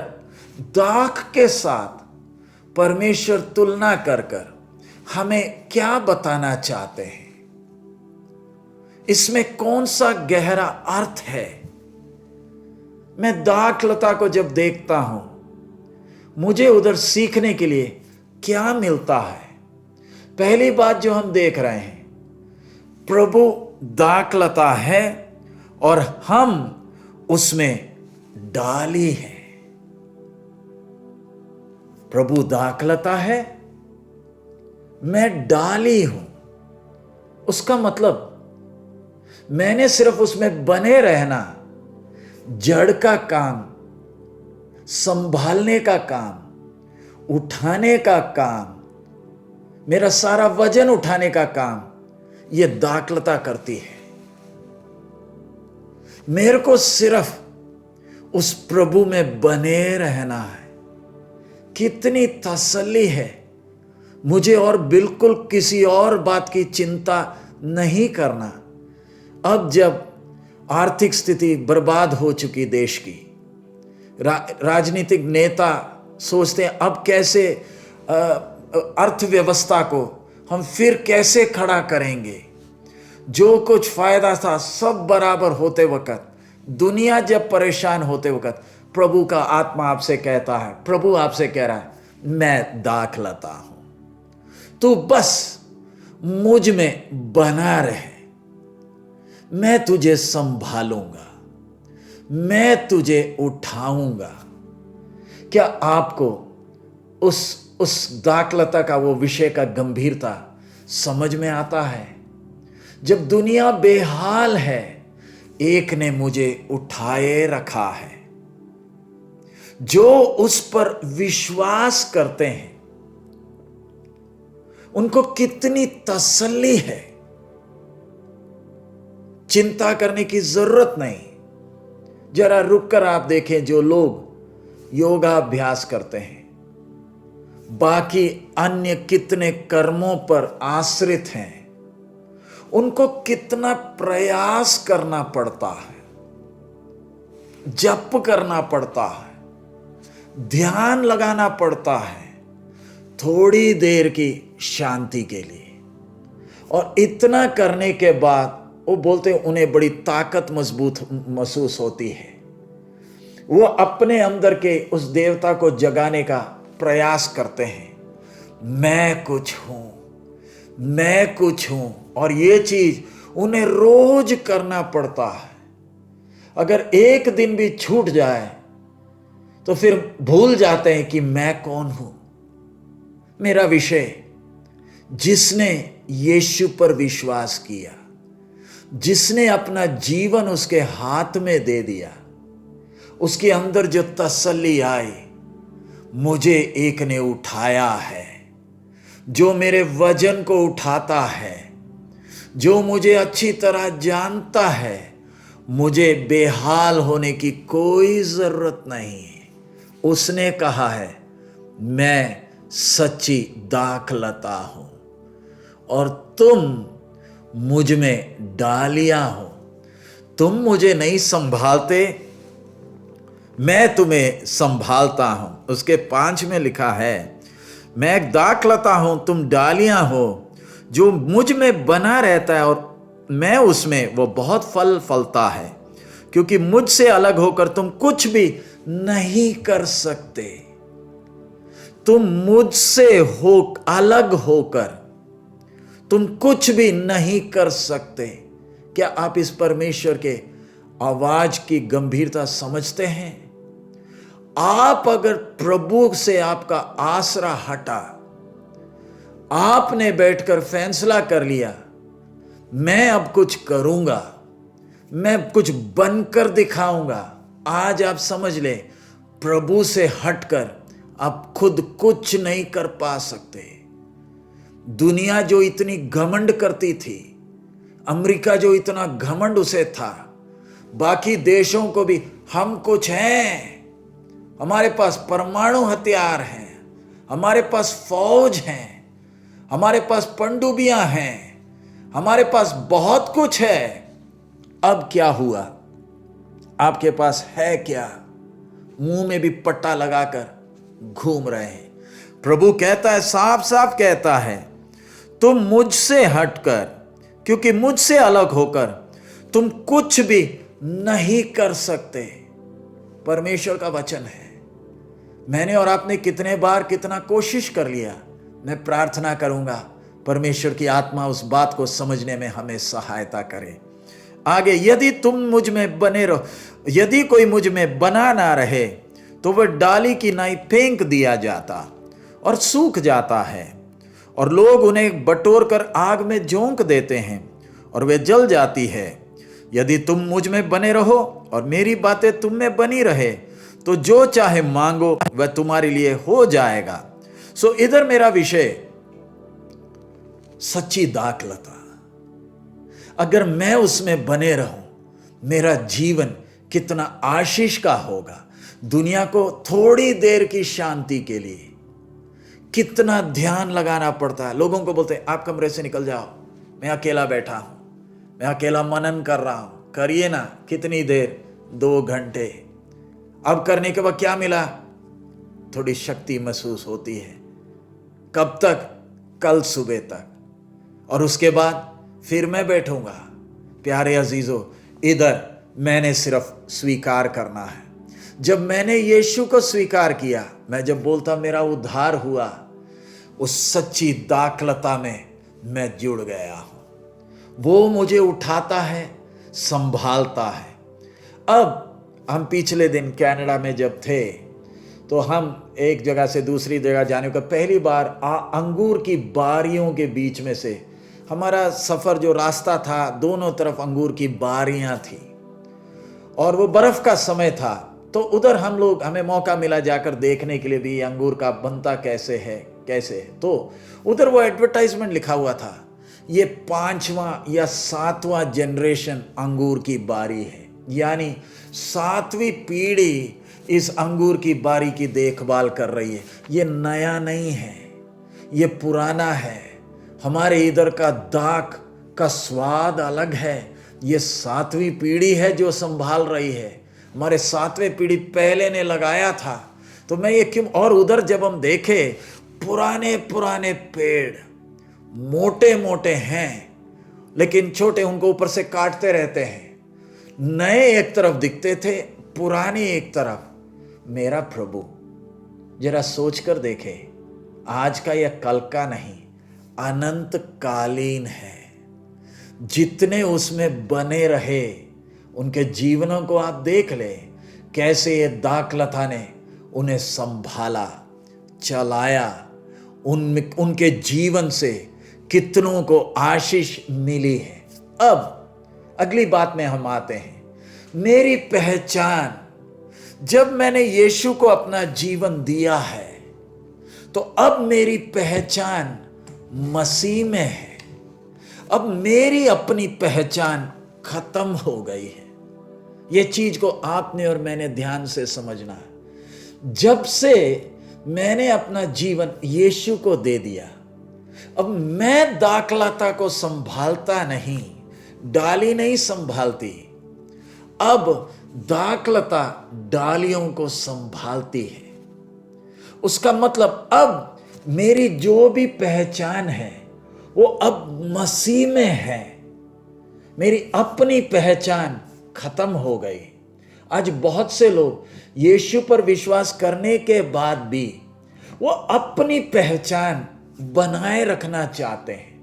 दाख के साथ परमेश्वर तुलना कर कर हमें क्या बताना चाहते हैं? इसमें कौन सा गहरा अर्थ है? मैं दाखलता को जब देखता हूं, मुझे उधर सीखने के लिए क्या मिलता है? पहली बात जो हम देख रहे हैं, प्रभु दाखलता है और हम उसमें डाली है। प्रभु दाखलता है, मैं डाली हूं। उसका मतलब मैंने सिर्फ उसमें बने रहना, जड़ का काम, संभालने का काम, उठाने का काम, मेरा सारा वजन उठाने का काम यह दाखलता करती है। मेरे को सिर्फ उस प्रभु में बने रहना है। कितनी तसल्ली है, मुझे और बिल्कुल किसी और बात की चिंता नहीं करना। अब जब आर्थिक स्थिति बर्बाद हो चुकी देश की, राजनीतिक नेता सोचते हैं अब कैसे अर्थव्यवस्था को हम फिर कैसे खड़ा करेंगे। जो कुछ फायदा था सब बराबर होते वक्त, दुनिया जब परेशान होते वक्त, प्रभु का आत्मा आपसे कहता है, प्रभु आपसे कह रहा है मैं दाखलता हूं, तू बस मुझ में बना रहे, मैं तुझे संभालूंगा, मैं तुझे उठाऊंगा। क्या आपको उस दाखलता का, वो विषय का गंभीरता समझ में आता है? जब दुनिया बेहाल है, एक ने मुझे उठाए रखा है। जो उस पर विश्वास करते हैं उनको कितनी तसल्ली है, चिंता करने की जरूरत नहीं। जरा रुककर आप देखें, जो लोग योगाभ्यास करते हैं, बाकी अन्य कितने कर्मों पर आश्रित हैं, उनको कितना प्रयास करना पड़ता है, जप करना पड़ता है, ध्यान लगाना पड़ता है थोड़ी देर की शांति के लिए। और इतना करने के बाद वो बोलते हैं उन्हें बड़ी ताकत मजबूत महसूस होती है। वो अपने अंदर के उस देवता को जगाने का प्रयास करते हैं, मैं कुछ हूं, मैं कुछ हूं। और ये चीज उन्हें रोज करना पड़ता है। अगर एक दिन भी छूट जाए तो फिर भूल जाते हैं कि मैं कौन हूं, मेरा विषय, जिसने यीशु पर विश्वास किया, जिसने अपना जीवन उसके हाथ में दे दिया, उसके अंदर जो तसल्ली आई, मुझे एक ने उठाया है, जो मेरे वजन को उठाता है, जो मुझे अच्छी तरह जानता है, मुझे बेहाल होने की कोई जरूरत नहीं है। उसने कहा है, मैं सच्ची दाखलता हूं और तुम मुझ में डालियां हो। तुम मुझे नहीं संभालते, मैं तुम्हें संभालता हूं। उसके 5 में लिखा है, मैं एक दाखलता हूं, तुम डालियां हो। जो मुझ में बना रहता है और मैं उसमें, वो बहुत फल फलता है, क्योंकि मुझसे अलग होकर तुम कुछ भी नहीं कर सकते। तुम मुझसे अलग होकर तुम कुछ भी नहीं कर सकते। क्या आप इस परमेश्वर के आवाज की गंभीरता समझते हैं? आप अगर प्रभु से आपका आसरा हटा, आपने बैठकर फैसला कर लिया, मैं अब कुछ करूंगा, मैं कुछ बनकर दिखाऊंगा, आज आप समझ ले, प्रभु से हटकर आप खुद कुछ नहीं कर पा सकते। दुनिया जो इतनी घमंड करती थी, अमेरिका जो इतना घमंड उसे था, बाकी देशों को भी हम कुछ हैं, हमारे पास परमाणु हथियार हैं, हमारे पास फौज हैं, हमारे पास पनडुब्बियां हैं, हमारे पास बहुत कुछ है। अब क्या हुआ? आपके पास है क्या? मुंह में भी पट्टा लगाकर घूम रहे हैं। प्रभु कहता है, साफ साफ कहता है, तुम मुझसे हटकर, क्योंकि मुझसे अलग होकर तुम कुछ भी नहीं कर सकते। परमेश्वर का वचन है। मैंने और आपने कितने बार कितना कोशिश कर लिया। मैं प्रार्थना करूंगा परमेश्वर की आत्मा उस बात को समझने में हमें सहायता करे। आगे, यदि तुम मुझ में बने रहो, यदि कोई मुझ में बना ना रहे तो वह डाली की नाई फेंक दिया जाता और सूख जाता है, और लोग उन्हें बटोर कर आग में झोंक देते हैं और वे जल जाती है। यदि तुम मुझ में बने रहो और मेरी बातें तुम में बनी रहे तो जो चाहे मांगो वह तुम्हारे लिए हो जाएगा। सो इधर मेरा विषय, सच्ची दाखलता। अगर मैं उसमें बने रहूं, मेरा जीवन कितना आशीष का होगा। दुनिया को थोड़ी देर की शांति के लिए कितना ध्यान लगाना पड़ता है। लोगों को बोलते हैं, आप कमरे से निकल जाओ, मैं अकेला बैठा हूं, मैं अकेला मनन कर रहा हूं। करिए ना, कितनी देर? 2 घंटे। अब करने के बाद क्या मिला? थोड़ी शक्ति महसूस होती है। कब तक? कल सुबह तक। और उसके बाद फिर मैं बैठूंगा। प्यारे अजीजों, इधर मैंने सिर्फ स्वीकार करना है। जब मैंने यीशु को स्वीकार किया, मैं जब बोलता मेरा उद्धार हुआ, उस सच्ची दाखलता में मैं जुड़ गया हूं। वो मुझे उठाता है, संभालता है। अब हम पिछले दिन कनाडा में जब थे, तो हम एक जगह से दूसरी जगह जाने का पहली बार अंगूर की बारियों के बीच में से, हमारा सफ़र जो रास्ता था, दोनों तरफ अंगूर की बारियां थी और वो बर्फ़ का समय था। तो उधर हमें मौका मिला जाकर देखने के लिए भी अंगूर का बनता कैसे है। तो उधर वो एडवर्टाइजमेंट लिखा हुआ था, ये 5वां या 7वां जनरेशन अंगूर की बारी है, यानी 7वीं पीढ़ी इस अंगूर की बारी की देखभाल कर रही है। ये नया नहीं है, ये पुराना है। हमारे इधर का दाख का स्वाद अलग है। ये 7वीं पीढ़ी है जो संभाल रही है। हमारे 7वें पीढ़ी पहले ने लगाया था। तो मैं ये क्यों, और उधर जब हम देखे, पुराने पुराने पेड़ मोटे मोटे हैं, लेकिन छोटे, उनको ऊपर से काटते रहते हैं। नए एक तरफ दिखते थे, पुराने एक तरफ। मेरा प्रभु, जरा सोच कर देखे, आज का या कल का नहीं, अनंत कालीन है। जितने उसमें बने रहे, उनके जीवनों को आप देख ले, कैसे ये दाखलता ने उन्हें संभाला, चलाया उनके जीवन से कितनों को आशीष मिली है। अब अगली बात में हम आते हैं, मेरी पहचान। जब मैंने यीशु को अपना जीवन दिया है तो अब मेरी पहचान मसीह में है। अब मेरी अपनी पहचान खत्म हो गई है। यह चीज को आपने और मैंने ध्यान से समझना है। जब से मैंने अपना जीवन यीशु को दे दिया, अब मैं दाखलता को संभालता नहीं, डाली नहीं संभालती, अब दाखलता डालियों को संभालती है। उसका मतलब अब मेरी जो भी पहचान है वो अब मसीह में है। मेरी अपनी पहचान खत्म हो गई। आज बहुत से लोग यीशु पर विश्वास करने के बाद भी वो अपनी पहचान बनाए रखना चाहते हैं।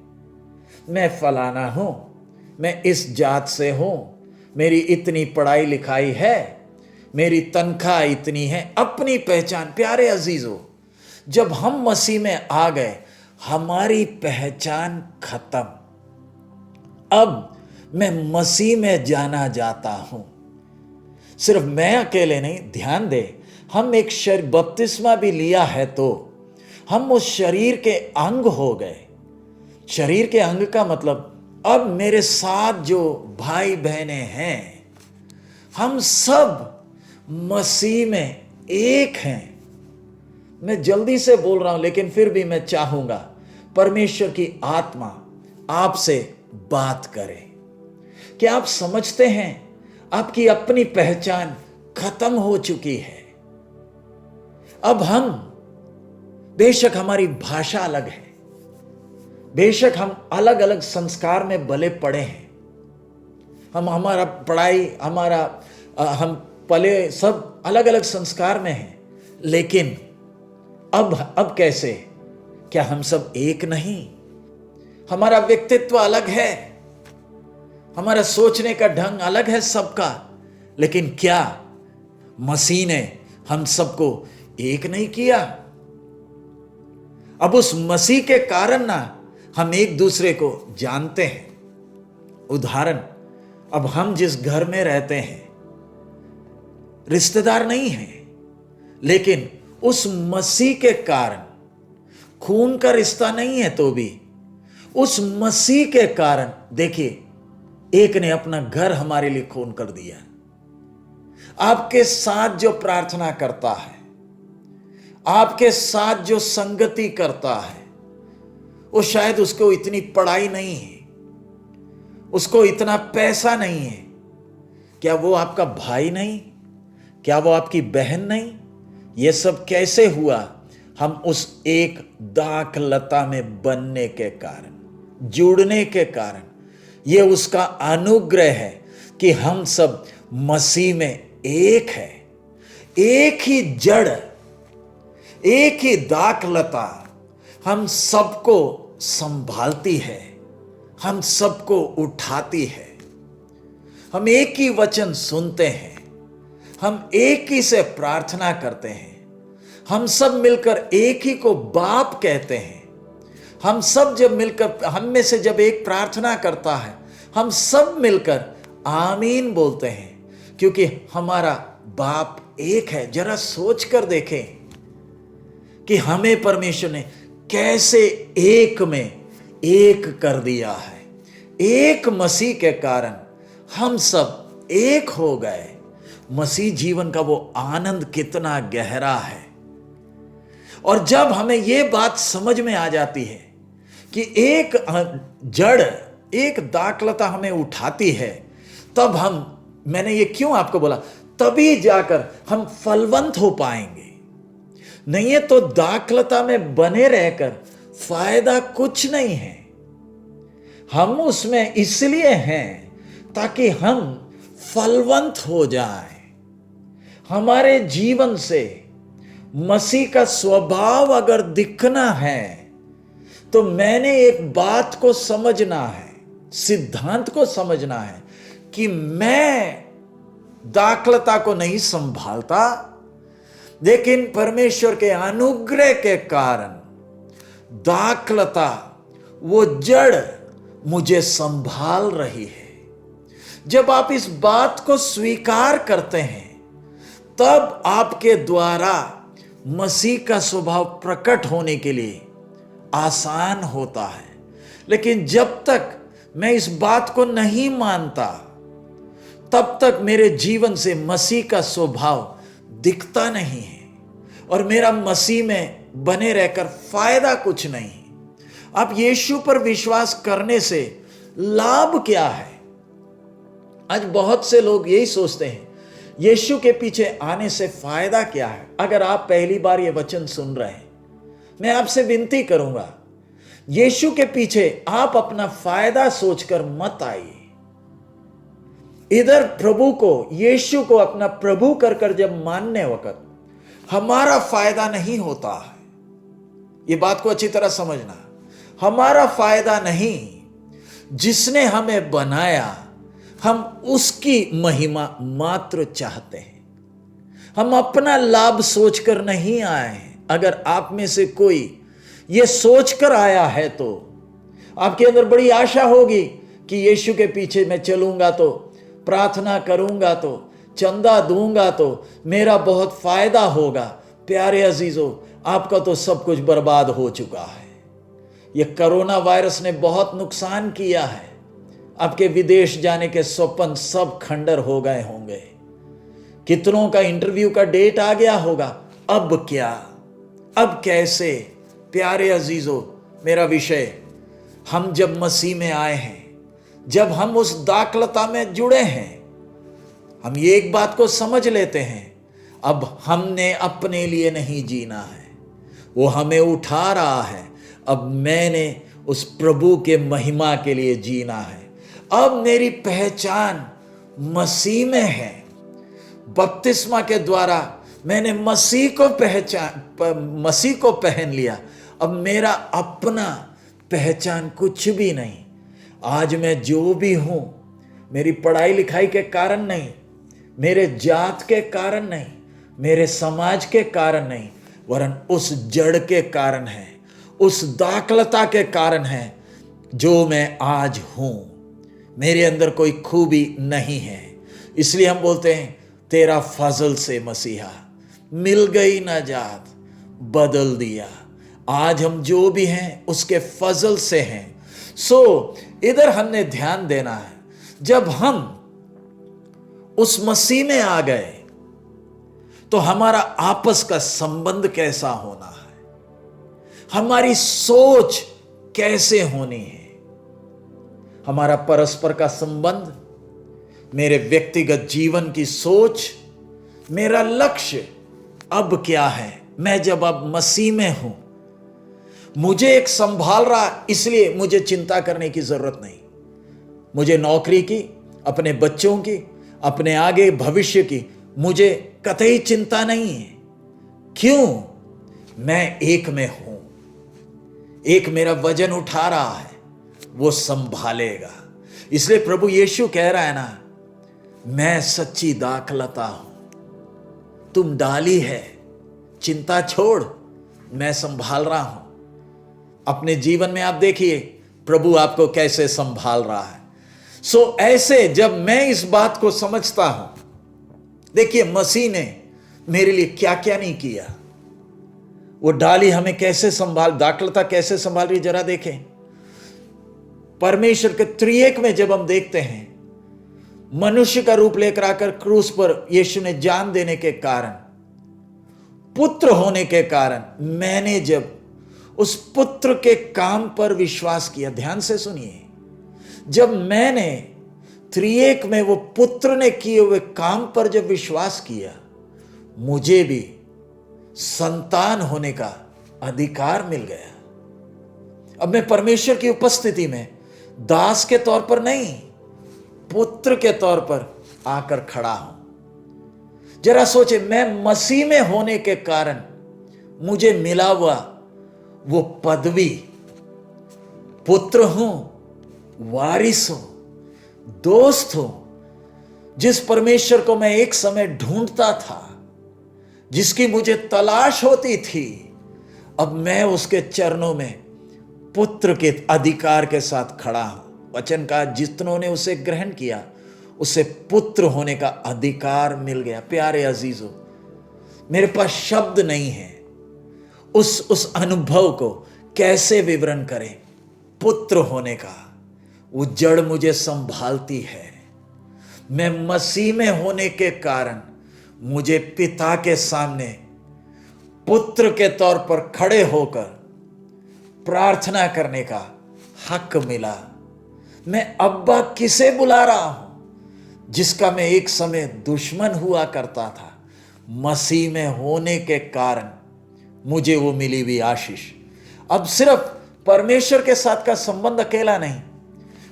मैं फलाना हूं, मैं इस जात से हूं, मेरी इतनी पढ़ाई लिखाई है, मेरी तनख्वाह इतनी है, अपनी पहचान। प्यारे अजीजों, जब हम मसीह में आ गए, हमारी पहचान खत्म। अब मैं मसीह में जाना जाता हूं। सिर्फ मैं अकेले नहीं, ध्यान दे, हम एक शरीर बपतिस्मा भी लिया है तो हम उस शरीर के अंग हो गए। शरीर के अंग का मतलब अब मेरे साथ जो भाई बहनें हैं, हम सब मसीह में एक हैं। मैं जल्दी से बोल रहा हूं, लेकिन फिर भी मैं चाहूंगा परमेश्वर की आत्मा आपसे बात करे। क्या आप समझते हैं आपकी अपनी पहचान खत्म हो चुकी है? अब हम, बेशक हमारी भाषा अलग है, बेशक हम अलग अलग संस्कार में भले पड़े हैं, हमारा पढ़ाई, हम पले सब अलग अलग संस्कार में हैं, लेकिन अब कैसे? क्या हम सब एक नहीं? हमारा व्यक्तित्व अलग है, हमारा सोचने का ढंग अलग है सबका, लेकिन क्या मसीह ने हम सबको एक नहीं किया? अब उस मसीह के कारण ना हम एक दूसरे को जानते हैं। उदाहरण, अब हम जिस घर में रहते हैं, रिश्तेदार नहीं हैं, लेकिन उस मसीह के कारण, खून का रिश्ता नहीं है तो भी उस मसीह के कारण, देखिए, एक ने अपना घर हमारे लिए खून कर दिया। आपके साथ जो प्रार्थना करता है, आपके साथ जो संगति करता है, वो शायद उसको इतनी पढ़ाई नहीं है, उसको इतना पैसा नहीं है, क्या वो आपका भाई नहीं? क्या वो आपकी बहन नहीं? ये सब कैसे हुआ? हम उस एक दाखलता में बनने के कारण, जुड़ने के कारण। ये उसका अनुग्रह है कि हम सब मसीह में एक है। एक ही जड़, एक ही दाखलता हम सबको संभालती है, हम सबको उठाती है। हम एक ही वचन सुनते हैं, हम एक ही से प्रार्थना करते हैं, हम सब मिलकर एक ही को बाप कहते हैं। हम सब जब मिलकर, हम में से जब एक प्रार्थना करता है, हम सब मिलकर आमीन बोलते हैं, क्योंकि हमारा बाप एक है। जरा सोच कर देखें कि हमें परमेश्वर ने कैसे एक में एक कर दिया है। एक मसीह के कारण हम सब एक हो गए। मसीह जीवन का वो आनंद कितना गहरा है। और जब हमें ये बात समझ में आ जाती है कि एक जड़, एक दाखलता हमें उठाती है, तब मैंने ये क्यों आपको बोला, तभी जाकर हम फलवंत हो पाएंगे। नहीं है तो दाखलता में बने रहकर फायदा कुछ नहीं है। हम उसमें इसलिए हैं ताकि हम फलवंत हो जाएं। हमारे जीवन से मसीह का स्वभाव अगर दिखना है तो मैंने एक बात को समझना है, सिद्धांत को समझना है कि मैं दाखलता को नहीं संभालता, लेकिन परमेश्वर के अनुग्रह के कारण दाखलता, वो जड़ मुझे संभाल रही है। जब आप इस बात को स्वीकार करते हैं, तब आपके द्वारा मसीह का स्वभाव प्रकट होने के लिए आसान होता है। लेकिन जब तक मैं इस बात को नहीं मानता, तब तक मेरे जीवन से मसीह का स्वभाव दिखता नहीं है और मेरा मसीह में बने रहकर फायदा कुछ नहीं। अब यीशु पर विश्वास करने से लाभ क्या है? आज बहुत से लोग यही सोचते हैं, यीशु के पीछे आने से फायदा क्या है? अगर आप पहली बार ये वचन सुन रहे हैं, मैं आपसे विनती करूंगा, यीशु के पीछे आप अपना फायदा सोचकर मत आइए। इधर प्रभु को, यीशु को अपना प्रभु कर जब मानने वक्त हमारा फायदा नहीं होता है। ये बात को अच्छी तरह समझना, हमारा फायदा नहीं, जिसने हमें बनाया, हम उसकी महिमा मात्र चाहते हैं। हम अपना लाभ सोचकर नहीं आए हैं। अगर आप में से कोई ये सोचकर आया है तो आपके अंदर बड़ी आशा होगी कि यीशु के पीछे मैं चलूंगा तो, प्रार्थना करूंगा तो, चंदा दूंगा तो मेरा बहुत फायदा होगा। प्यारे अजीजों, आपका तो सब कुछ बर्बाद हो चुका है। ये कोरोना वायरस ने बहुत नुकसान किया है। आपके विदेश जाने के स्वप्न सब खंडर हो गए होंगे। कितनों का इंटरव्यू का डेट आ गया होगा। अब क्या, अब कैसे? प्यारे अजीजों, मेरा विषय, हम जब मसीह में आए हैं, जब हम उस दाखलता में जुड़े हैं, हम ये एक बात को समझ लेते हैं, अब हमने अपने लिए नहीं जीना है, वो हमें उठा रहा है। अब मैंने उस प्रभु के महिमा के लिए जीना है। अब मेरी पहचान मसीह में है। बपतिस्मा के द्वारा मैंने मसीह को पहन लिया। अब मेरा अपना पहचान कुछ भी नहीं। आज मैं जो भी हूं, मेरी पढ़ाई लिखाई के कारण नहीं, मेरे जात के कारण नहीं, मेरे समाज के कारण नहीं, वरन उस जड़ के कारण है, उस दाखलता के कारण है जो मैं आज हूं। मेरे अंदर कोई खूबी नहीं है। इसलिए हम बोलते हैं, तेरा फजल से मसीहा मिल गई नाजात, बदल दिया। आज हम जो भी हैं उसके फजल से हैं। सो इधर हमने ध्यान देना है, जब हम उस मसीह में आ गए तो हमारा आपस का संबंध कैसा होना है, हमारी सोच कैसे होनी है। हमारा परस्पर का संबंध, मेरे व्यक्तिगत जीवन की सोच, मेरा लक्ष्य अब क्या है। मैं जब अब मसीह में हूं, मुझे एक संभाल रहा, इसलिए मुझे चिंता करने की जरूरत नहीं। मुझे नौकरी की, अपने बच्चों की, अपने आगे भविष्य की मुझे कतई चिंता नहीं है। क्यों? मैं एक में हूं। एक मेरा वजन उठा रहा है, वो संभालेगा। इसलिए प्रभु यीशु कह रहा है ना, मैं सच्ची दाखलता हूं, तुम डाली है, चिंता छोड़, मैं संभाल रहा हूं। अपने जीवन में आप देखिए प्रभु आपको कैसे संभाल रहा है। सो ऐसे जब मैं इस बात को समझता हूं, देखिए मसीह ने मेरे लिए क्या क्या नहीं किया। वो डाली हमें कैसे संभाल, दाखलता कैसे संभाल रही, जरा देखें। परमेश्वर के त्रिएक में जब हम देखते हैं, मनुष्य का रूप लेकर आकर क्रूस पर यीशु ने जान देने के कारण, पुत्र होने के कारण, मैंने जब उस पुत्र के काम पर विश्वास किया, ध्यान से सुनिए, जब मैंने त्रिएक में वो पुत्र ने किए हुए काम पर जब विश्वास किया, मुझे भी संतान होने का अधिकार मिल गया। अब मैं परमेश्वर की उपस्थिति में दास के तौर पर नहीं, पुत्र के तौर पर आकर खड़ा हूं। जरा सोचे, मैं मसीह में होने के कारण मुझे मिला हुआ वो पदवी, पुत्र हूं, वारिस हूं, दोस्त हूं, जिस परमेश्वर को मैं एक समय ढूंढता था, जिसकी मुझे तलाश होती थी, अब मैं उसके चरणों में पुत्र के अधिकार के साथ खड़ा हूं। वचन का जितनों ने उसे ग्रहण किया उसे पुत्र होने का अधिकार मिल गया। प्यारे अजीजों, मेरे पास शब्द नहीं है उस अनुभव को कैसे विवरण करें। पुत्र होने का वो जड़ मुझे संभालती है। मैं मसीह में होने के कारण मुझे पिता के सामने पुत्र के तौर पर खड़े होकर प्रार्थना करने का हक मिला। मैं अब्बा किसे बुला रहा हूं, जिसका मैं एक समय दुश्मन हुआ करता था। मसीह में होने के कारण मुझे वो मिली हुई आशीष। अब सिर्फ परमेश्वर के साथ का संबंध अकेला नहीं,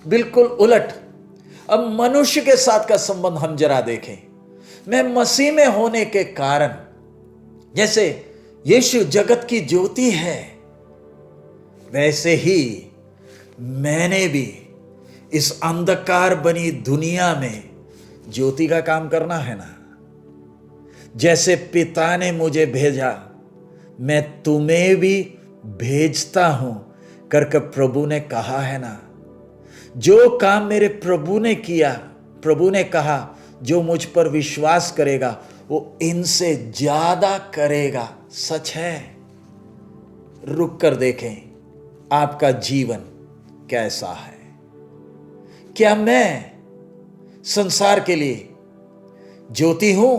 बिल्कुल उलट अब मनुष्य के साथ का संबंध हम जरा देखें। मैं मसीह में होने के कारण, जैसे यीशु जगत की ज्योति है, वैसे ही मैंने भी इस अंधकार बनी दुनिया में ज्योति का काम करना है ना। जैसे पिता ने मुझे भेजा, मैं तुम्हें भी भेजता हूं करके प्रभु ने कहा है ना। जो काम मेरे प्रभु ने किया, प्रभु ने कहा जो मुझ पर विश्वास करेगा वो इनसे ज्यादा करेगा। सच है। रुक कर देखें आपका जीवन कैसा है। क्या मैं संसार के लिए ज्योति हूं?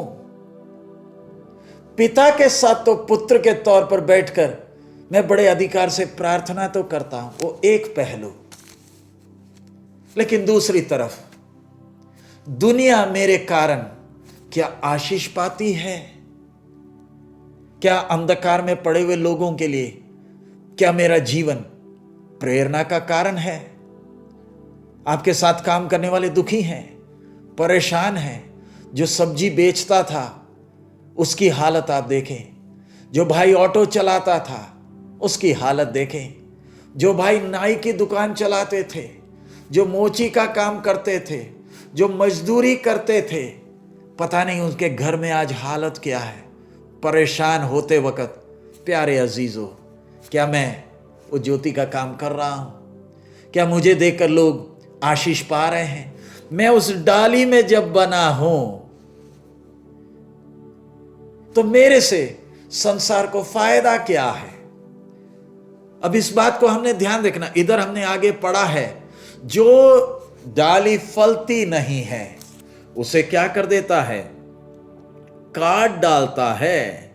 पिता के साथ तो पुत्र के तौर पर बैठकर मैं बड़े अधिकार से प्रार्थना तो करता हूं, वो एक पहलू। लेकिन दूसरी तरफ दुनिया मेरे कारण क्या आशीष पाती है? क्या अंधकार में पड़े हुए लोगों के लिए क्या मेरा जीवन प्रेरणा का कारण है? आपके साथ काम करने वाले दुखी हैं, परेशान हैं। जो सब्जी बेचता था उसकी हालत आप देखें। जो भाई ऑटो चलाता था उसकी हालत देखें। जो भाई नाई की दुकान चलाते थे, जो मोची का काम करते थे, जो मजदूरी करते थे, पता नहीं उनके घर में आज हालत क्या है। परेशान होते वक्त प्यारे अजीजों, क्या मैं वो ज्योति का काम कर रहा हूं? क्या मुझे देखकर लोग आशीष पा रहे हैं? मैं उस डाली में जब बना हूं तो मेरे से संसार को फायदा क्या है? अब इस बात को हमने ध्यान रखना। इधर हमने आगे पढ़ा है, जो डाली फलती नहीं है उसे क्या कर देता है? काट डालता है।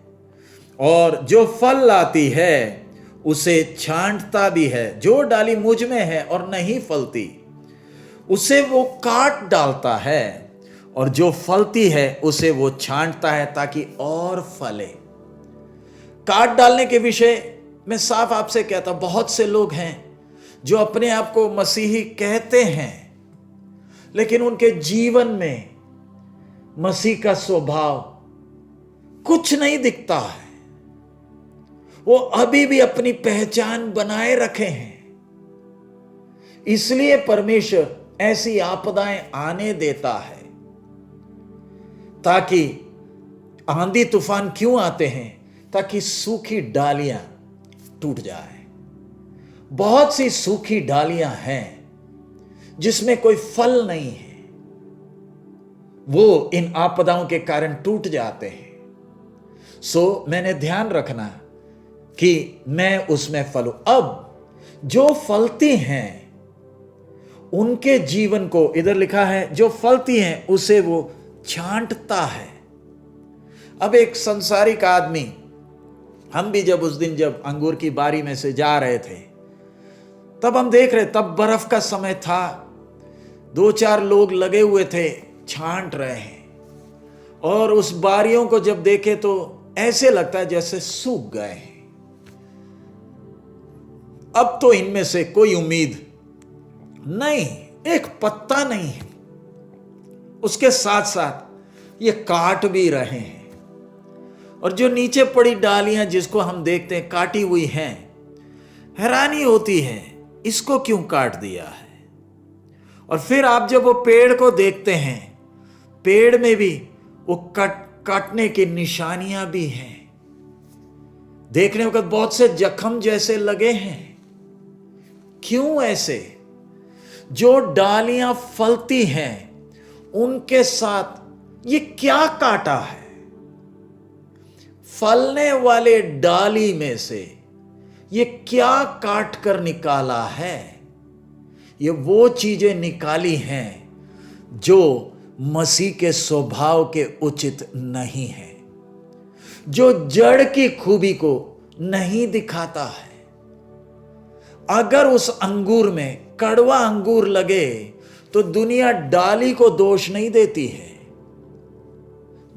और जो फल लाती है उसे छांटता भी है। जो डाली मुझ में है और नहीं फलती उसे वो काट डालता है, और जो फलती है उसे वो छांटता है ताकि और फले। काट डालने के विषय में साफ आपसे कहता, बहुत से लोग हैं जो अपने आप को मसीही कहते हैं लेकिन उनके जीवन में मसीह का स्वभाव कुछ नहीं दिखता है। वो अभी भी अपनी पहचान बनाए रखे हैं। इसलिए परमेश्वर ऐसी आपदाएं आने देता है, ताकि आंधी तूफान क्यों आते हैं? ताकि सूखी डालियां टूट जाए। बहुत सी सूखी डालियां हैं जिसमें कोई फल नहीं है, वो इन आपदाओं के कारण टूट जाते हैं। सो मैंने ध्यान रखना कि मैं उसमें फलूं। अब जो फलती हैं उनके जीवन को, इधर लिखा है जो फलती हैं उसे वो छांटता है। अब एक संसारिक आदमी, हम भी जब उस दिन जब अंगूर की बारी में से जा रहे थे तब हम देख रहे, तब बर्फ का समय था, 2-4 लोग लगे हुए थे, छांट रहे हैं। और उस बारियों को जब देखे तो ऐसे लगता है जैसे सूख गए हैं। अब तो इनमें से कोई उम्मीद नहीं, एक पत्ता नहीं है। उसके साथ साथ ये काट भी रहे हैं। और जो नीचे पड़ी डालियां जिसको हम देखते हैं काटी हुई हैं, हैरानी होती है इसको क्यों काट दिया है। और फिर आप जब वो पेड़ को देखते हैं, पेड़ में भी वो काटने की निशानियां भी हैं। देखने वक्त बहुत से जख्म जैसे लगे हैं। क्यों ऐसे? जो डालियां फलती हैं उनके साथ ये क्या काटा है? फलने वाले डाली में से ये क्या काट कर निकाला है? ये वो चीजें निकाली हैं जो मसीह के स्वभाव के उचित नहीं है, जो जड़ की खूबी को नहीं दिखाता है। अगर उस अंगूर में कड़वा अंगूर लगे तो दुनिया डाली को दोष नहीं देती है,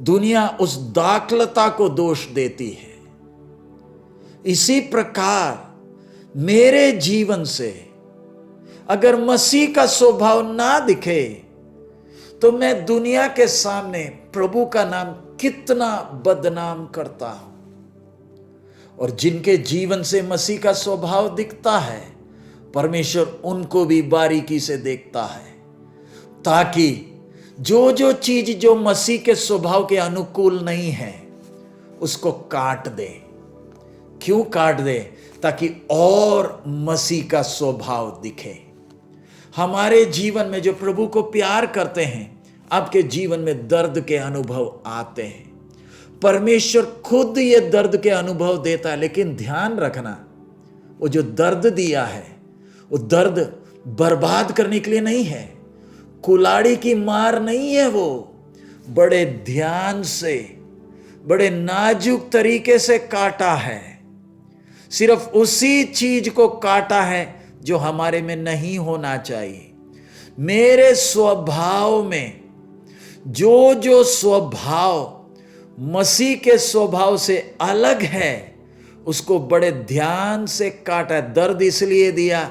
दुनिया उस दाखलता को दोष देती है। इसी प्रकार मेरे जीवन से अगर मसीह का स्वभाव ना दिखे तो मैं दुनिया के सामने प्रभु का नाम कितना बदनाम करता हूं। और जिनके जीवन से मसीह का स्वभाव दिखता है, परमेश्वर उनको भी बारीकी से देखता है, ताकि जो जो चीज जो मसीह के स्वभाव के अनुकूल नहीं है उसको काट दे। क्यों काट दे? ताकि और मसीह का स्वभाव दिखे। हमारे जीवन में जो प्रभु को प्यार करते हैं, आपके जीवन में दर्द के अनुभव आते हैं। परमेश्वर खुद ये दर्द के अनुभव देता है, लेकिन ध्यान रखना, वो जो दर्द दिया है वो दर्द बर्बाद करने के लिए नहीं है, कुलाड़ी की मार नहीं है। वो बड़े ध्यान से, बड़े नाजुक तरीके से काटा है। सिर्फ उसी चीज को काटा है जो हमारे में नहीं होना चाहिए। मेरे स्वभाव में जो जो स्वभाव मसीह के स्वभाव से अलग है उसको बड़े ध्यान से काटा। दर्द इसलिए दिया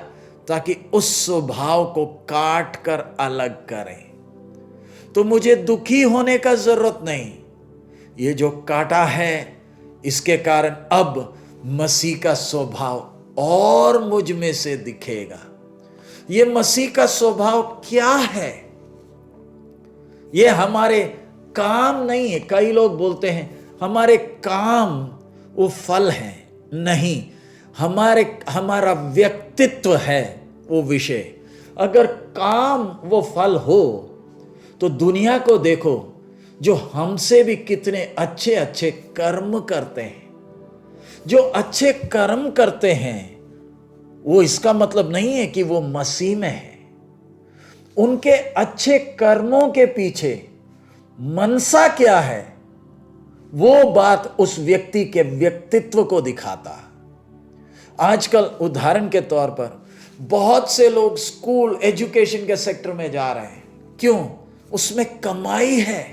ताकि उस स्वभाव को काट कर अलग करें। तो मुझे दुखी होने का जरूरत नहीं। ये जो काटा है इसके कारण अब मसीह का स्वभाव और मुझ में से दिखेगा। ये मसीह का स्वभाव क्या है? ये हमारे काम नहीं है। कई लोग बोलते हैं हमारे काम वो फल है। नहीं, हमारा व्यक्तित्व है वो विषय। अगर काम वो फल हो तो दुनिया को देखो, जो हमसे भी कितने अच्छे अच्छे कर्म करते हैं। जो अच्छे कर्म करते हैं वो इसका मतलब नहीं है कि वो मसीह में है। उनके अच्छे कर्मों के पीछे मनसा क्या है, वो बात उस व्यक्ति के व्यक्तित्व को दिखाता। आजकल उदाहरण के तौर पर बहुत से लोग स्कूल एजुकेशन के सेक्टर में जा रहे हैं। क्यों? उसमें कमाई है।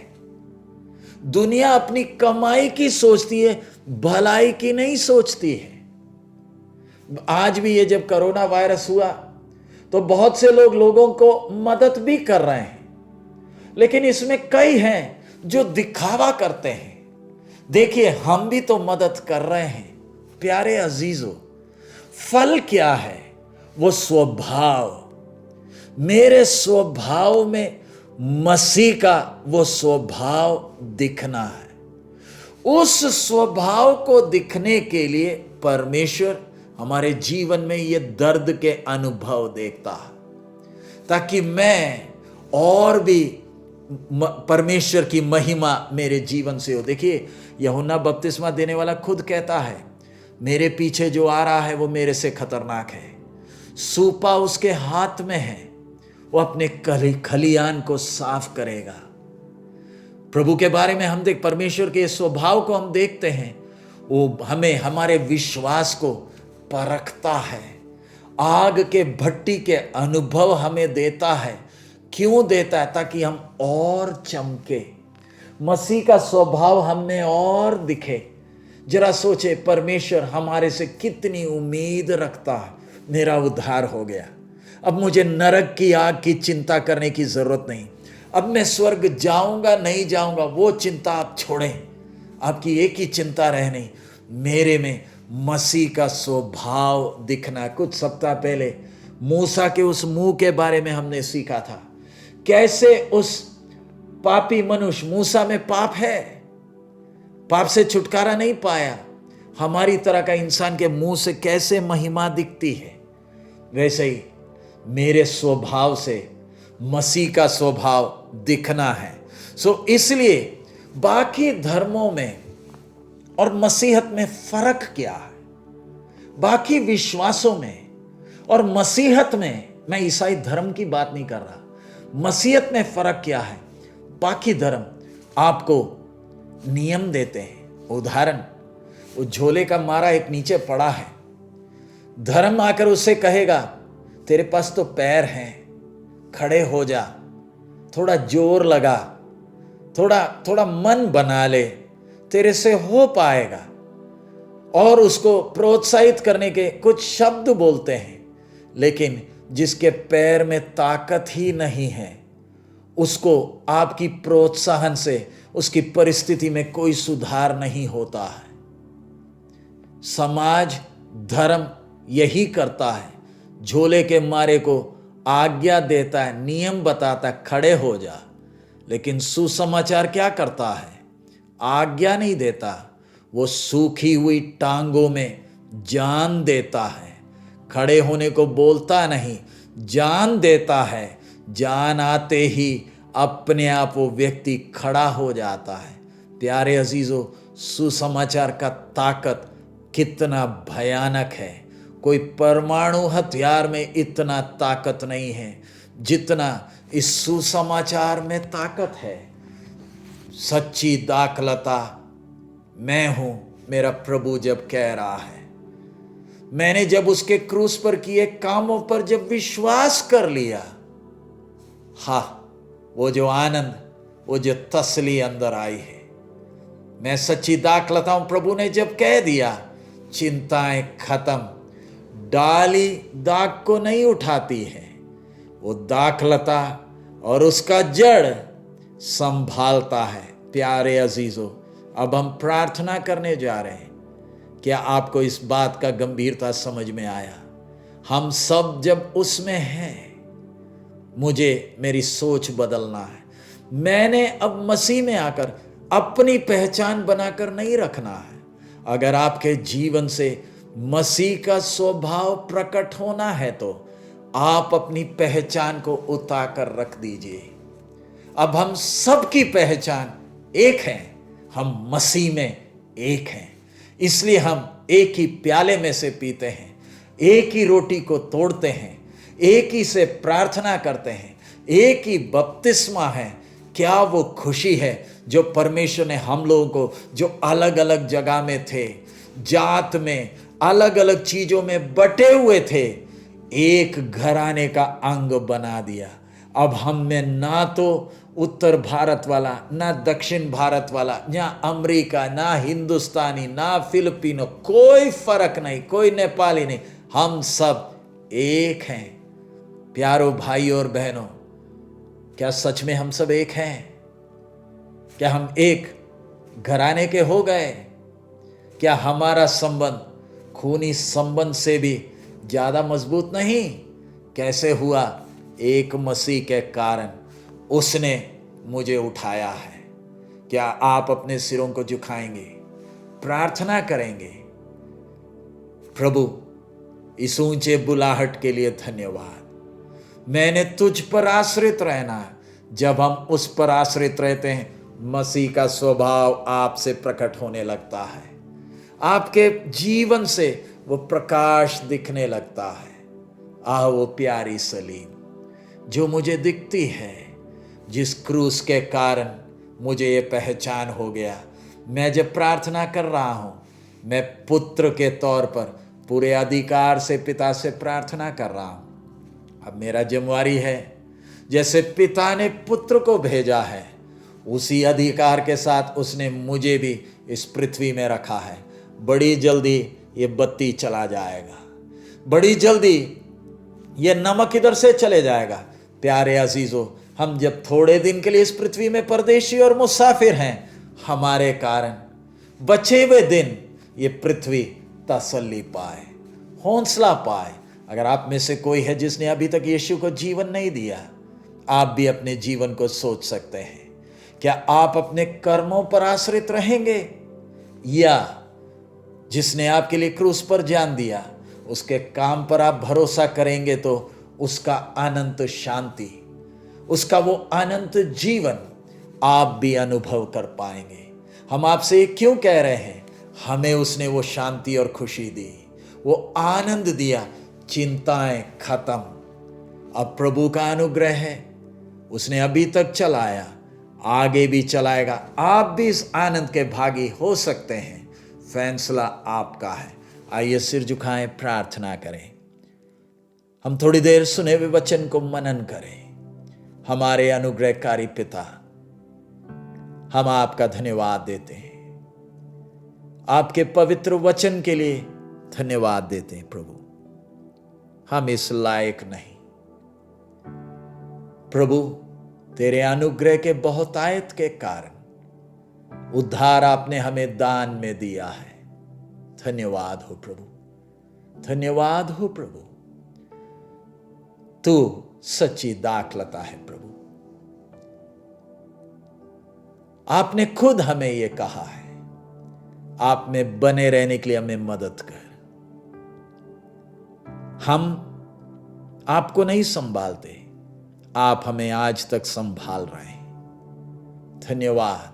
दुनिया अपनी कमाई की सोचती है, भलाई की नहीं सोचती है। आज भी ये जब कोरोना वायरस हुआ तो बहुत से लोग लोगों को मदद भी कर रहे हैं, लेकिन इसमें कई हैं जो दिखावा करते हैं। देखिए, हम भी तो मदद कर रहे हैं। प्यारे अजीजों, फल क्या है? वो स्वभाव। मेरे स्वभाव में मसीह का वो स्वभाव दिखना है। उस स्वभाव को दिखने के लिए परमेश्वर हमारे जीवन में ये दर्द के अनुभव देखता है, ताकि मैं और भी परमेश्वर की महिमा मेरे जीवन से हो। देखिए, यूहन्ना बपतिस्मा देने वाला खुद कहता है, मेरे पीछे जो आ रहा है वो मेरे से खतरनाक है। सूपा उसके हाथ में है, वो अपने खलियान को साफ करेगा। प्रभु के बारे में हम परमेश्वर के स्वभाव को हम देखते हैं। वो हमें हमारे विश्वास को परखता है, आग के भट्टी के अनुभव हमें देता है। क्यों देता है? ताकि हम और चमके, मसीह का स्वभाव हमें और दिखे। जरा सोचे, परमेश्वर हमारे से कितनी उम्मीद रखता है। मेरा उद्धार हो गया, अब मुझे नरक की आग की चिंता करने की जरूरत नहीं। अब मैं स्वर्ग जाऊंगा नहीं जाऊंगा वो चिंता आप छोड़ें। आपकी एक ही चिंता रहनी, मेरे में मसीह का स्वभाव दिखना। कुछ सप्ताह पहले मूसा के उस मुंह के बारे में हमने सीखा था। कैसे उस पापी मनुष्य, मूसा में पाप है, पाप से छुटकारा नहीं पाया, हमारी तरह का इंसान के मुंह से कैसे महिमा दिखती है, वैसे ही मेरे स्वभाव से मसीह का स्वभाव दिखना है। इसलिए बाकी धर्मों में और मसीहत में फर्क क्या है? बाकी विश्वासों में और मसीहत में, मैं ईसाई धर्म की बात नहीं कर रहा, मसीहत में फर्क क्या है? बाकी धर्म आपको नियम देते हैं। उदाहरण, वो झोले का मारा एक नीचे पड़ा है, धर्म आकर उससे कहेगा तेरे पास तो पैर हैं, खड़े हो जा, थोड़ा जोर लगा, थोड़ा मन बना ले, तेरे से हो पाएगा, और उसको प्रोत्साहित करने के कुछ शब्द बोलते हैं। लेकिन जिसके पैर में ताकत ही नहीं है, उसको आपकी प्रोत्साहन से उसकी परिस्थिति में कोई सुधार नहीं होता है। समाज, धर्म यही करता है, झोले के मारे को आज्ञा देता है, नियम बताता है, खड़े हो जा। लेकिन सुसमाचार क्या करता है? आज्ञा नहीं देता, वो सूखी हुई टांगों में जान देता है। खड़े होने को बोलता नहीं, जान देता है। जान आते ही अपने आप वो व्यक्ति खड़ा हो जाता है। प्यारे अजीजों, सुसमाचार का ताकत कितना भयानक है। कोई परमाणु हथियार में इतना ताकत नहीं है जितना इस सुसमाचार में ताकत है। सच्ची दाखलता मैं हूं, मेरा प्रभु जब कह रहा है। मैंने जब उसके क्रूस पर किए कामों पर जब विश्वास कर लिया, हाँ, वो जो आनंद, वो जो तसली अंदर आई है। मैं सच्ची दाखलता हूं, प्रभु ने जब कह दिया, चिंताएं खत्म। डाली दाग को नहीं उठाती है, वो दाखलता और उसका जड़ संभालता है। प्यारे अजीजों, अब हम प्रार्थना करने जा रहे हैं। क्या आपको इस बात का गंभीरता समझ में आया? हम सब जब उसमें हैं, मुझे मेरी सोच बदलना है। मैंने अब मसीह में आकर अपनी पहचान बनाकर नहीं रखना है। अगर आपके जीवन से मसीह का स्वभाव प्रकट होना है तो आप अपनी पहचान को उतार रख दीजिए। अब हम सबकी पहचान एक है, हम मसीह में एक हैं। इसलिए हम एक ही प्याले में से पीते हैं, एक ही रोटी को तोड़ते हैं, एक ही से प्रार्थना करते हैं, एक ही बपतिस्मा है। क्या वो खुशी है जो परमेश्वर ने हम लोगों को, जो अलग अलग जगह में थे, जात में, अलग अलग चीजों में बटे हुए थे, एक घराने का अंग बना दिया। अब हम में ना तो उत्तर भारत वाला, ना दक्षिण भारत वाला, ना अमेरिका, ना हिंदुस्तानी, ना फिलिपिनो, कोई फर्क नहीं, कोई नेपाली नहीं, हम सब एक हैं। प्यारो भाई और बहनों, क्या सच में हम सब एक हैं? क्या हम एक घराने के हो गए? क्या हमारा संबंध खूनी संबंध से भी ज्यादा मजबूत नहीं? कैसे हुआ? एक मसीह के कारण उसने मुझे उठाया है। क्या आप अपने सिरों को झुकाएंगे, प्रार्थना करेंगे? प्रभु, इस ऊंचे बुलाहट के लिए धन्यवाद। मैंने तुझ पर आश्रित रहना है। जब हम उस पर आश्रित रहते हैं, मसीह का स्वभाव आपसे प्रकट होने लगता है, आपके जीवन से वो प्रकाश दिखने लगता है। आह, वो प्यारी सलीम जो मुझे दिखती है, जिस क्रूस के कारण मुझे ये पहचान हो गया। मैं जब प्रार्थना कर रहा हूं, मैं पुत्र के तौर पर पूरे अधिकार से पिता से प्रार्थना कर रहा हूं। अब मेरा जिम्मेवारी है, जैसे पिता ने पुत्र को भेजा है, उसी अधिकार के साथ उसने मुझे भी इस पृथ्वी में रखा है। बड़ी जल्दी ये बत्ती चला जाएगा, बड़ी जल्दी ये नमक इधर से चले जाएगा। प्यारे अजीजों, हम जब थोड़े दिन के लिए इस पृथ्वी में परदेशी और मुसाफिर हैं, हमारे कारण बचे हुए दिन ये पृथ्वी तसल्ली पाए, हौसला पाए। अगर आप में से कोई है जिसने अभी तक यीशु को जीवन नहीं दिया, आप भी अपने जीवन को सोच सकते हैं। क्या आप अपने कर्मों पर आश्रित रहेंगे, या जिसने आपके लिए क्रूस पर जान दिया, उसके काम पर आप भरोसा करेंगे तो उसका अनंत शांति, उसका वो अनंत जीवन आप भी अनुभव कर पाएंगे। हम आपसे ये क्यों कह रहे हैं? हमें उसने वो शांति और खुशी दी, वो आनंद दिया, चिंताएं खत्म। अब प्रभु का अनुग्रह है, उसने अभी तक चलाया, आगे भी चलाएगा। आप भी इस आनंद के भागी हो सकते हैं। फैसला आपका है। आइए सिर झुकाएं, प्रार्थना करें। हम थोड़ी देर सुने हुए वचन को मनन करें। हमारे अनुग्रहकारी पिता, हम आपका धन्यवाद देते हैं, आपके पवित्र वचन के लिए धन्यवाद देते हैं। प्रभु, हम इस लायक नहीं, प्रभु तेरे अनुग्रह के बहुतायत के कारण उद्धार आपने हमें दान में दिया है। धन्यवाद हो प्रभु, धन्यवाद हो प्रभु। तू सच्ची दाखलता है प्रभु। आपने खुद हमें यह कहा है, आप में बने रहने के लिए हमें मदद कर। हम आपको नहीं संभालते, आप हमें आज तक संभाल रहे हैं। धन्यवाद।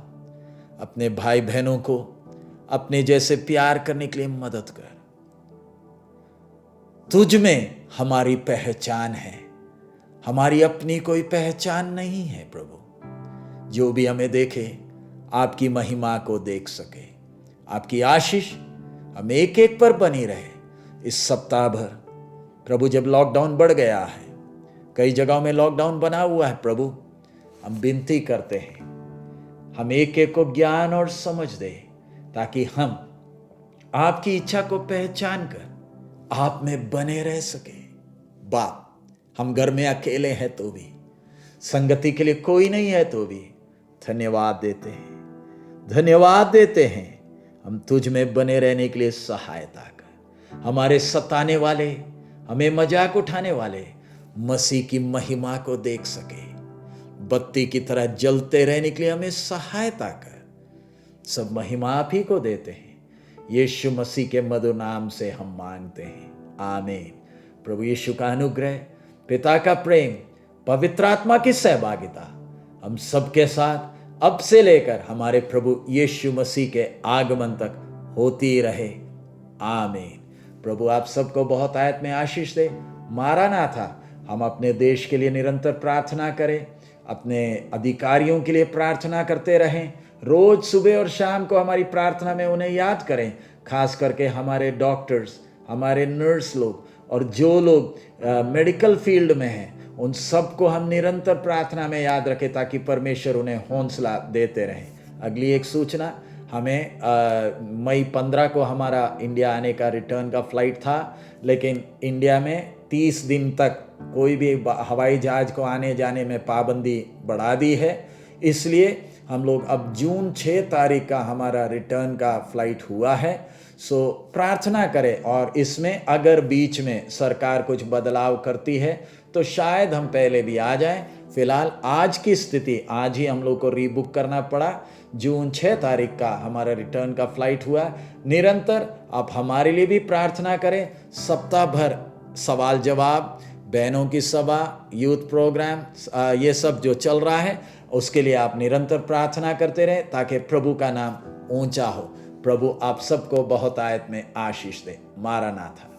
अपने भाई बहनों को अपने जैसे प्यार करने के लिए मदद कर। तुझ में हमारी पहचान है, हमारी अपनी कोई पहचान नहीं है प्रभु। जो भी हमें देखे आपकी महिमा को देख सके। आपकी आशीष हम एक एक पर बनी रहे। इस सप्ताह भर प्रभु, जब लॉकडाउन बढ़ गया है, कई जगहों में लॉकडाउन बना हुआ है प्रभु, हम विनती करते हैं हम एक एक को ज्ञान और समझ दे, ताकि हम आपकी इच्छा को पहचान कर आप में बने रह सके। बाप, हम घर में अकेले हैं तो भी, संगति के लिए कोई नहीं है तो भी धन्यवाद देते हैं, धन्यवाद देते हैं। हम तुझ में बने रहने के लिए सहायता कर। हमारे सताने वाले, हमें मजाक उठाने वाले मसीह की महिमा को देख सके, बत्ती की तरह जलते रहने के लिए हमें सहायता कर। सब महिमा आप ही को देते हैं। यीशु मसीह के मधुर नाम से हम मांगते हैं, आमीन। प्रभु यीशु का अनुग्रह, पिता का प्रेम, पवित्र आत्मा की सहभागिता हम सबके साथ अब से लेकर हमारे प्रभु यीशु मसीह के आगमन तक होती रहे, आमीन। प्रभु आप सबको बहुत आयत में आशीष दे। मारानाथा। हम अपने देश के लिए निरंतर प्रार्थना करें, अपने अधिकारियों के लिए प्रार्थना करते रहें। रोज सुबह और शाम को हमारी प्रार्थना में उन्हें याद करें, खास करके हमारे डॉक्टर्स, हमारे नर्स लोग और जो लोग मेडिकल फील्ड में हैं, उन सबको हम निरंतर प्रार्थना में याद रखें, ताकि परमेश्वर उन्हें हौसला देते रहें। अगली एक सूचना, हमें मई 15 को हमारा इंडिया आने का रिटर्न का फ्लाइट था, लेकिन इंडिया में 30 दिन तक कोई भी हवाई जहाज को आने जाने में पाबंदी बढ़ा दी है। इसलिए हम लोग अब जून 6 तारीख का हमारा रिटर्न का फ्लाइट हुआ है। सो प्रार्थना करें, और इसमें अगर बीच में सरकार कुछ बदलाव करती है तो शायद हम पहले भी आ जाएं। फिलहाल आज की स्थिति, आज ही हम लोग को रीबुक करना पड़ा। जून 6 तारीख का हमारा रिटर्न का फ्लाइट हुआ। निरंतर आप हमारे लिए भी प्रार्थना करें। सप्ताह भर सवाल जवाब, बहनों की सभा, यूथ प्रोग्राम, ये सब जो चल रहा है, उसके लिए आप निरंतर प्रार्थना करते रहें, ताकि प्रभु का नाम ऊंचा हो। प्रभु आप सबको बहुत आयत में आशीष दे। मारानाथा।